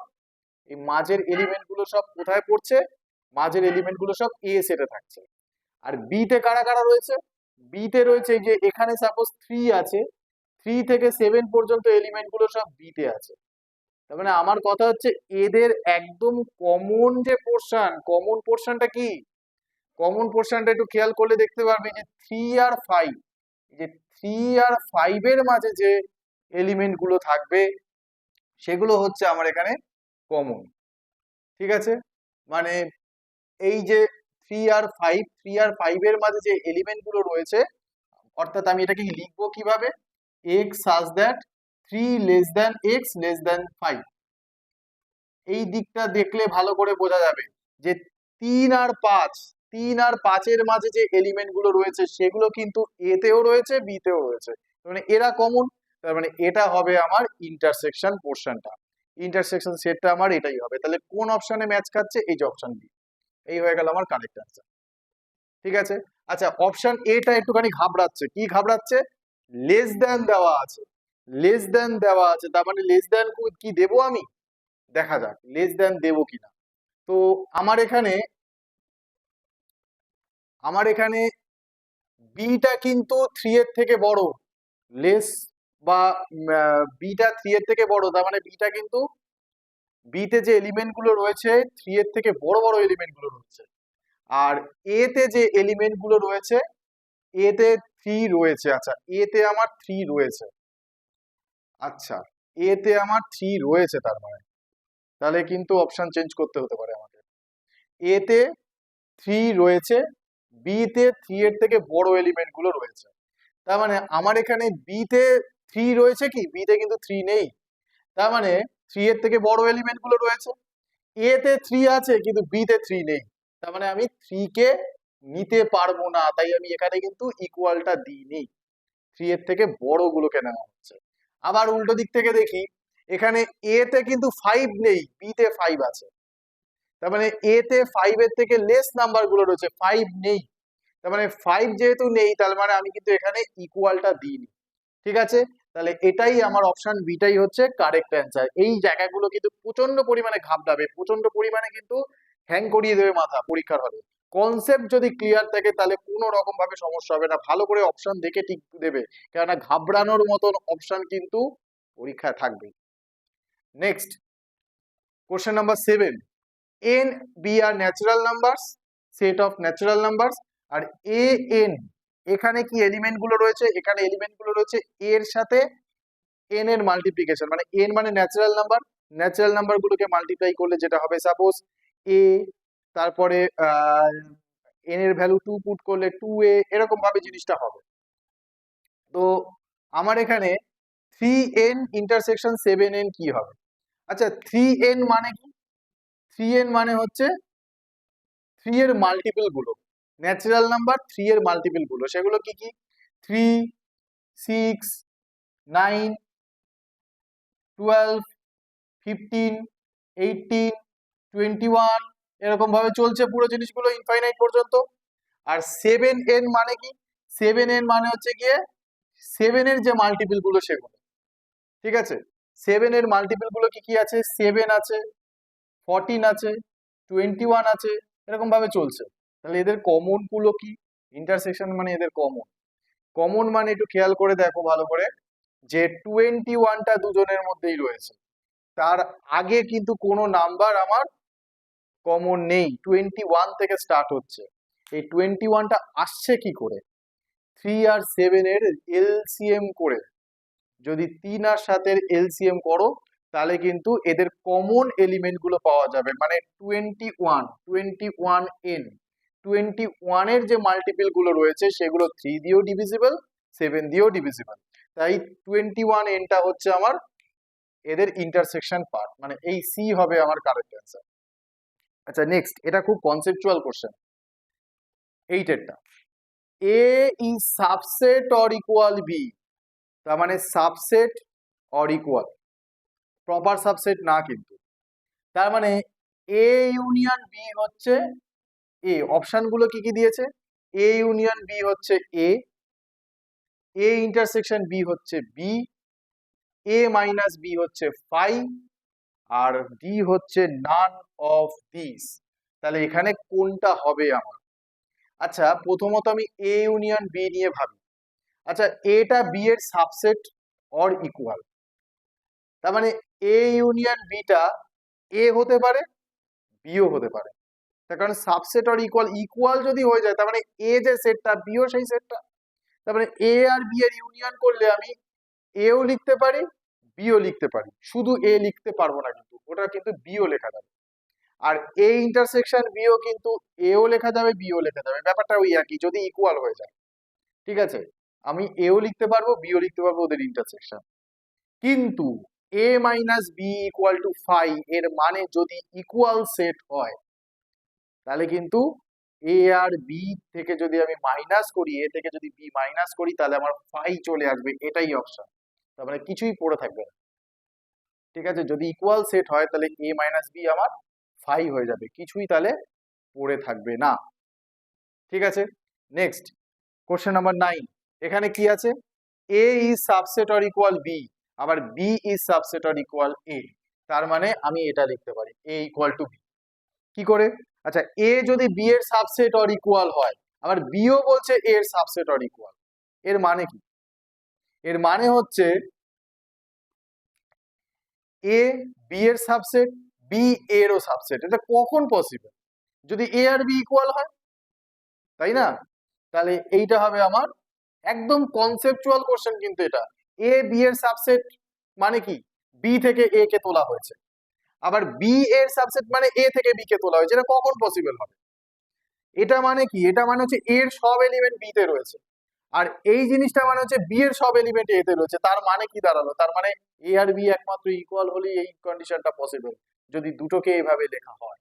এই মাঝের এলিমেন্ট গুলো সব কোথায় পড়ছে? মাঝের এলিমেন্ট গুলো সব এ সেটে থাকছে। আর বি তে কারা কারা রয়েছে? বি তে রয়েছে এই যে এখানে সাপোজ 3 আছে, 3 থেকে 7 পর্যন্ত এলিমেন্ট গুলো সব বি তে আছে। তার মানে আমার কথা হচ্ছে এদের একদম কমন যে পোর্শন, কমন পোর্শনটা কি? কমন পোর্শনটা একটু খেয়াল করলে দেখতে পারবে যে 3 আর 5, যে 3 আর 5 এর মাঝে যে এলিমেন্ট গুলো থাকবে সেগুলো হচ্ছে আমার এখানে কমন। ঠিক আছে, মানে এই যে 3 আর 5, 3 আর 5 এর মাঝে যে এলিমেন্ট গুলো রয়েছে, অর্থাৎ আমি এটাকে লিখবো কিভাবে? x such that 3 less than x less than 5। এই দিকটা দেখলে ভালো করে বোঝা যাবে যে 3 আর 5, 3 আর 5 এর মাঝে যে এলিমেন্ট গুলো রয়েছে সেগুলো কিন্তু এ তেও রয়েছে, বি তেও রয়েছে, মানে এরা কমন। তার মানে এটা হবে আমার ইন্টারসেকশন পোর্শনটা, ইন্টারসেকশন সেটটা আমার এটাই হবে। তাহলে কোন অপশনে ম্যাচ খাচ্ছে? এই যে অপশন বি। এই হয়ে গেল আমার কারেক্ট আনসার। ঠিক আছে, আচ্ছা অপশন এটা একটুখানি ঘাবড়াচ্ছে। কি ঘাবড়াচ্ছে? লেস দ্যান দেওয়া আছে, লেস দ্যান দেওয়া আছে, তার মানে লেস দ্যান কি দেবো আমি? দেখা যাক লেস দ্যান দেবো কিনা। তো আমার এখানে বিটা কিন্তু 3 এর থেকে বড়, লেস বা বিটা 3 এর থেকে বড়, তার মানে বিটা কিন্তু, বিতে যে এলিমেন্ট গুলো রয়েছে 3 এর থেকে বড় বড় এলিমেন্ট গুলো রয়েছে। আর এ তে যে এলিমেন্ট গুলো রয়েছে, এ তে 3 রয়েছে। আচ্ছা এ তে আমার 3 রয়েছে, আচ্ছা এ তে আমার 3 রয়েছে, তার মানে তাহলে কিন্তু অপশন চেঞ্জ করতে হতে পারে আমাকে। এ তে 3 রয়েছে, বি তে 3 এর থেকে বড় এলিমেন্ট গুলো রয়েছে। তার মানে আমার এখানে বি তে 3 রয়েছে, কি বি তে কিন্তু 3 নেই, তার মানে 3 এর থেকে বড় এলিমেন্ট গুলো রয়েছে। এ তে 3 আছে কিন্তু বি তে 3 নেই, তার মানে আমি 3 কে নিতে পারবো না, তাই আমি এখানে কিন্তু ইকুয়ালটা দিইনি, 3 এর থেকে বড় গুলোকে নেওয়া হচ্ছে। আবার উল্টো দিক থেকে দেখি, এখানে এ তে কিন্তু 5 নেই, বি তে 5 আছে, তার মানে এ তে 5 এর থেকে লেস নাম্বার গুলো রয়েছে, 5 নেই, তার মানে 5 যেহেতু নেই তার মানে আমি কিন্তু এখানে ইকুয়ালটা দিইনি। ঠিক আছে, তাহলে এটাই আমার অপশন বিটাই হচ্ছে কারেক্ট অ্যান্সার। এই জায়গাগুলো কিন্তু প্রচন্ড পরিমাণে ঘাবড়াবে, প্রচন্ড পরিমাণে কিন্তু হ্যাং করিয়ে দেবে মাথা পরীক্ষার হলে। কনসেপ্ট যদি ক্লিয়ার থাকে তাহলে কোনো রকম ভাবে সমস্যা হবে না, ভালো করে অপশন দেখে টিক দেবে, কেননা ঘাবড়ানোর মতন অপশন কিন্তু পরীক্ষায় থাকবে। Next question number 7, n b আর natural numbers, set of natural numbers, আর a n এখানে কি এলিমেন্ট গুলো রয়েছে? এখানে এলিমেন্ট গুলো রয়েছে এর সাথে n এর মাল্টিপ্লিকেশন, মানে n মানে ন্যাচারাল নাম্বার, ন্যাচারাল নাম্বার গুলোকে মাল্টিপ্লাই করলে যেটা হবে সাপোজ a, তারপরে n এর ভ্যালু 2 পুট করলে 2a, এরকম ভাবে জিনিসটা হবে। তো আমার এখানে 3n ইন্টারসেকশন 7n কি হবে? আচ্ছা 3n মানে কি? 3n মানে হচ্ছে 3 এর মাল্টিপল গুলো, ন্যাচারাল নাম্বার 3 এর মাল্টিপল গুলো, সেগুলো কি কি? 3, 6, 9, 12, 15, 18, 21, এরকম ভাবে চলছে পুরো জিনিসগুলো ইনফাইনাইট পর্যন্ত। আর 7n মানে কি? 7n মানে হচ্ছে গিয়ে 7 এর যে মাল্টিপল গুলো সেগুলো। ঠিক আছে, 7 এর মাল্টিপল গুলো কি কি আছে? 7 আছে, 14 আছে, 21 আছে, এরকম ভাবে চলছে। তাহলে এদের কমন গুলো কি? ইন্টারসেকশন মানে এদের কমন, কমন মানে একটু খেয়াল করে দেখো ভালো করে, যে 21টা দুজনের মধ্যেই রয়েছে, তার আগে কিন্তু কোনো নাম্বার আমার কমন নেই, 21 থেকে স্টার্ট হচ্ছে। এই 21টা আসছে কি করে? 3 আর 7 এর এলসিএম করে, যদি 3 আর 7 এর এলসিএম করো তাহলে কিন্তু এদের কমন এলিমেন্ট গুলো পাওয়া যাবে, মানে 21n 21 এর যে মাল্টিপল গুলো রয়েছে সেগুলো 3 দিয়েও ডিভিজিবল, 7 দিয়েও ডিভিজিবল, তাই 21n টা হচ্ছে আমার এদের ইন্টারসেকশন পার্ট, মানে এই সি হবে আমার কারেক্ট অ্যান্সার। আচ্ছা নেক্সট, এটা খুব কনসেপচুয়াল কোশ্চেন, এইটেরটা, A is subset or equal B, তার মানে subset or equal, proper subset না কিন্তু, তার মানে এ ইউনিয়ন বি হচ্ছে এ, অপশন গুলো কি কি দিয়েছে? এ ইউনিয়ন বি হচ্ছে এ, এ ইন্টারসেকশন বি হচ্ছে বি, এ মাইনাস বি হচ্ছে ফাই, আর ডি হচ্ছে নান অফ দিস। তাহলে এখানে কোনটা হবে আমার? আচ্ছা, প্রথমত আমি এ ইউনিয়ন বি নিয়ে ভাবি। আচ্ছা, এটা বি এর সাবসেট অর ইকুয়াল, তার মানে এ ইউনিয়ন বিটা এ হতে পারে, বিও হতে পারে। তার কারণ সাবসেট অর ইকুয়াল, ইকুয়াল যদি হয়ে যায় তার মানে এ যে সেটটা বিও সেই সেটটা। তার মানে এ আর বি এর ইউনিয়ন করলে আমি এও লিখতে পারি, বিও লিখতে পারি, শুধু এ লিখতে পারবো না, কিন্তু ওটা কিন্তু বিও লেখা যাবে। আর এ ইন্টারসেকশন বিও কিন্তু এও লেখা যাবে, বিও লেখা যাবে, ব্যাপারটা ওই একই যদি ইকুয়াল হয়ে যায়। ঠিক আছে, আমি এও লিখতে পারবো, বিও লিখতে পারবো ওদের ইন্টারসেকশন। কিন্তু A minus B equal to phi এর মানে যদি ইকুয়াল সেট হয়, তাহলে কিন্তু এ আর বি থেকে যদি আমি মাইনাস করি, এ থেকে যদি বি মাইনাস করি, তাহলে আমার ফাই চলে আসবে, এটাই অপশন। তার মানে কিছুই পড়ে থাকবে না। ঠিক আছে, যদি ইকুয়াল সেট হয় তাহলে এ মাইনাস বি আমার ফাই হয়ে যাবে, কিছুই তাহলে পড়ে থাকবে না। ঠিক আছে, নেক্সট কোশ্চেন নাম্বার 9। এখানে কি আছে? A is subset or equal B, আবার B is subset or equal A. তার মানে আমি এটা লিখতে পারি এ ইকুয়াল টু বি। কি করে? আচ্ছা, এ যদি বি এর সাবসেট অর ইকুয়াল হয়, আবার বিও বলছে এ এর সাবসেট অর ইকুয়াল, এর মানে কি? এর মানে হচ্ছে এ বি এর সাবসেট, বি এরও সাবসেট। এটা কখন পসিবল? যদি এ আর বি ইকুয়াল হয়, তাই না? তাহলে এইটা হবে আমার একদম কনসেপচুয়াল কোশ্চেন, কিন্তু এটা এ বি এর সাবসেট মানে কি? বি থেকে এ কে তোলা হয়েছে, আবার বি এর সাবসেট মানে এ থেকে বি কে তোলা হয়েছে, এটা কখন পসিবল হবে? এটা মানে কি? এটা মানে হচ্ছে এর সব এলিমেন্ট বি তে রয়েছে, আর এই জিনিসটা মানে হচ্ছে বি এর সব এলিমেন্ট এ তে রয়েছে। তার মানে কি দাঁড়ালো? তার মানে এ আর বি একমাত্র ইকুয়াল হলেই এই কন্ডিশনটা পসিবল, যদি দুটোকে এভাবে লেখা হয়।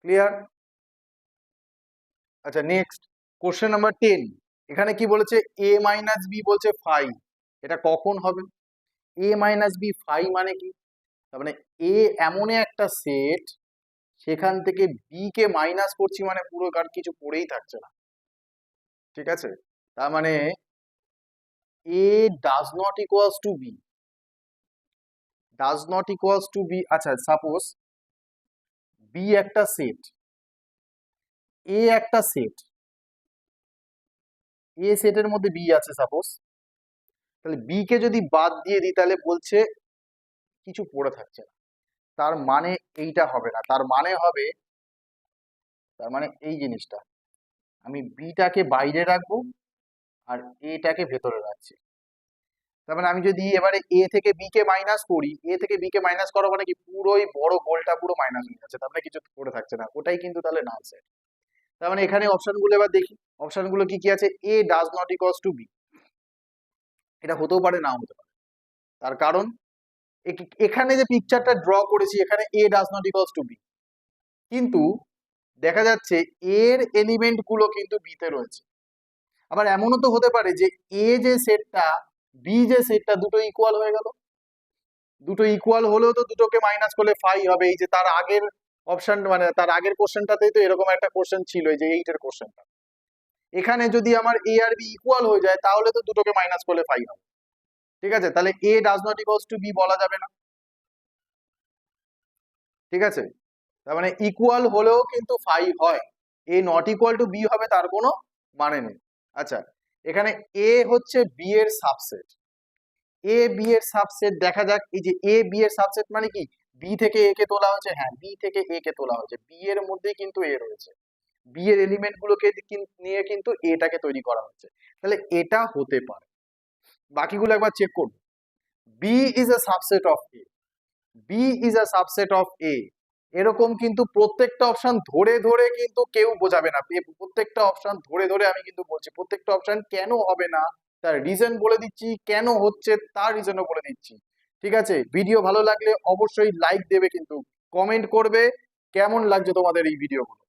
ক্লিয়ার? আচ্ছা, নেক্সট কোশ্চেন নাম্বার 10। এখানে কি বলেছে? এ মাইনাস বি বলছে ফাই, এটা কখন হবে? এ মাইনাস বি ফাই মানে কি? তার মানে এ এমন একটা সেট, সেখান থেকে বি কে মাইনাস করছি মানে পুরো কার কিছু পড়েই থাকছে না। ঠিক আছে, তার মানে A does not equals to B, does not equals to B. আচ্ছা, সাপোজ বি একটা সেট, এ একটা সেট, এ সেটের মধ্যে বি আছে সাপোজ, তাহলে বি কে যদি বাদ দিয়ে দিই তাহলে বলছে কিছু পড়ে থাকছে না। তার মানে এইটা হবে না, তার মানে হবে, তার মানে এই জিনিসটা, আমি বিটাকে বাইরে রাখবো আর এটাকে ভেতরে রাখছি। তার মানে আমি যদি এবারে এ থেকে বি কে মাইনাস করি, এ থেকে বি কে মাইনাস করা মানে কি পুরোই বড় গোলটা পুরো মাইনাস হয়ে যাচ্ছে, তার মানে কিছু পড়ে থাকছে না, ওটাই কিন্তু তাহলে নাল সেট। তার মানে এখানে অপশনগুলো এবার দেখি, অপশনগুলো কি কি আছে? A does not equals to B, এটা হতেও পারে নাও হতে পারে। তার কারণ এখানে যে পিকচারটা ড্র করেছি, এখানে A does not equals to B, কিন্তু দেখা যাচ্ছে এর এলিমেন্ট গুলো কিন্তু বি তে রয়েছে। আবার এমনও তো হতে পারে যে এ যে সেটটা, বি যে সেটটা, দুটো ইকুয়াল হয়ে গেল। দুটো ইকুয়াল হলেও তো দুটোকে মাইনাস করলে ফাই হবে। এই যে তার আগের অপশন, মানে তার আগের কোশ্চেনটাতেই তো এরকম একটা কোশ্চেন ছিল, এই যে 8 এর কোশ্চেনটা। এখানে যদি আমার এ আর বি ইকুয়াল হয়ে যায়, তাহলে তো দুটোকে মাইনাস করলে ফাই হবে। ঠিক আছে, তাহলে A does not equals to B বলা যাবে না। ঠিক আছে, তার মানে ইকুয়াল হলেও কিন্তু ফাই হয়, এ নট ইকুয়াল টু বি হবে তার কোনো মানে নেই। আচ্ছা, এখানে এ হচ্ছে বি এর সাবসেট, এ বি এর সাবসেট দেখা যাক। এই যে এ বি এর সাবসেট মানে কি? বি থেকে এ কে তোলা হয়েছে, হ্যাঁ বি থেকে এ কে তোলা হয়েছে, বি এর মধ্যেই কিন্তু এ রয়েছে, বি এর এলিমেন্ট গুলোকে নিয়ে কিন্তু এটাকে তৈরি করা হচ্ছে, তাহলে এটা হতে পারে। বাকিগুলো একবার চেক করব। B is a subset of A, B is a subset of A, এরকম কিন্তু প্রত্যেকটা অপশন ধরে ধরে কিন্তু কেউ বোঝাবে না, প্রত্যেকটা অপশন ধরে ধরে আমি কিন্তু বলছি, প্রত্যেকটা অপশন কেন হবে না তার রিজন বলে দিচ্ছি, কেন হচ্ছে তার রিজনও বলে দিচ্ছি। ঠিক আছে, ভিডিও ভালো লাগলে অবশ্যই লাইক দেবে, কিন্তু কমেন্ট করবে কেমন লাগছে তোমাদের এই ভিডিওগুলো।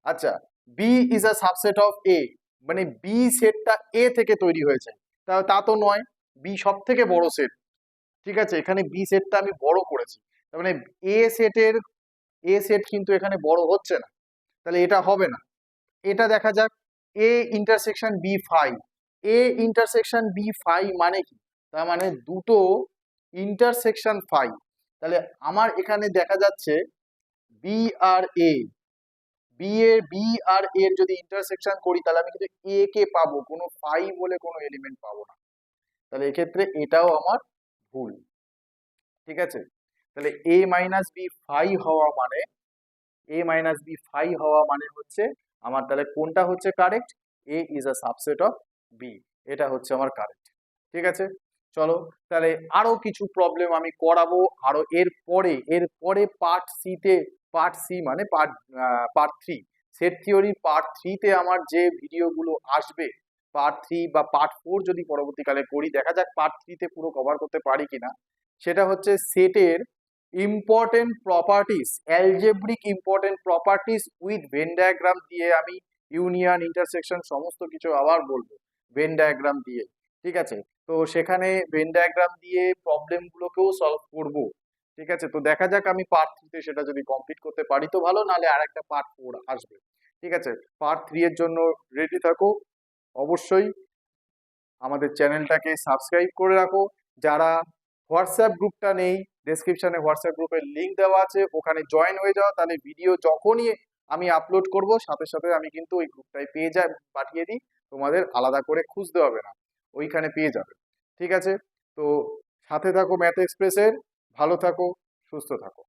আচ্ছা, B is a subset of A, মানে বি সেটটা এ থেকে তৈরি হয়েছে, তা তো নয়, বি সব থেকে বড় সেট। ঠিক আছে, এখানে বি সেটটা আমি বড় করেছি, তার মানে এ সেট কিন্তু এখানে বড় হচ্ছে না, তাহলে এটা হবে না। এটা দেখা যাক, A intersection B phi, A intersection B phi মানে কি? তার মানে দুটো ইন্টারসেকশন ফাই। তাহলে আমার এখানে দেখা যাচ্ছে বি আর এ, বি আর এর যদি ইন্টারসেকশন করি তাহলে আমি কিন্তু এ কে পাবো, কোনো ফাই বলে কোনো এলিমেন্ট পাবো না। তাহলে এক্ষেত্রে এটাও আমার ভুল। ঠিক আছে, তাহলে এ মাইনাস বি ফাই হওয়া মানে, এ মাইনাস বি ফাই হওয়া মানে হচ্ছে আমার, তাহলে কোনটা হচ্ছে correct? A is a subset of B, এটা হচ্ছে আমার কারেক্ট। ঠিক আছে, চলো তাহলে আরো কিছু প্রবলেম আমি করাবো আরো এরপরে পার্ট সি তে, পার্ট সি মানে part three, set theory part থ্রিতে আমার যে ভিডিওগুলো আসবে, পার্ট থ্রি বা পার্ট ফোর যদি পরবর্তীকালে করি, দেখা যাক পার্ট থ্রিতে পুরো কভার করতে পারি কিনা। সেটা হচ্ছে সেটের important properties, algebraic important properties with Venn diagram দিয়ে আমি ইউনিয়ন ইন্টারসেকশন সমস্ত কিছু আবার বলবো ভেন ডায়াগ্রাম দিয়ে। ঠিক আছে, তো সেখানে ভেন ডায়াগ্রাম দিয়ে প্রবলেম গুলোকেও সলভ করব। ঠিক আছে, তো দেখা যাক আমি পার্ট থ্রিতে সেটা যদি কমপ্লিট করতে পারি তো ভালো, নাহলে আর একটা পার্ট ফোর আসবে। ঠিক আছে, পার্ট থ্রি এর জন্য রেডি থাকো। অবশ্যই আমাদের চ্যানেলটাকে সাবস্ক্রাইব করে রাখো। যারা হোয়াটসঅ্যাপ গ্রুপটা নেই, ডেসক্রিপশনে হোয়াটসঅ্যাপ গ্রুপের লিংক দেওয়া আছে, ওখানে জয়েন হয়ে যাও, তাহলে ভিডিও যখনই আমি আপলোড করব সাথে সাথে আমি কিন্তু ওই গ্রুপটায় পেয়ে যাই, পাঠিয়ে দিই, তোমাদের আলাদা করে খুঁজতে হবে না, ওইখানে পেয়ে যাবে। ঠিক আছে, তো সাথে থাকো ম্যাথ এক্সপ্রেসের, ভালো থাকো, সুস্থ থাকো।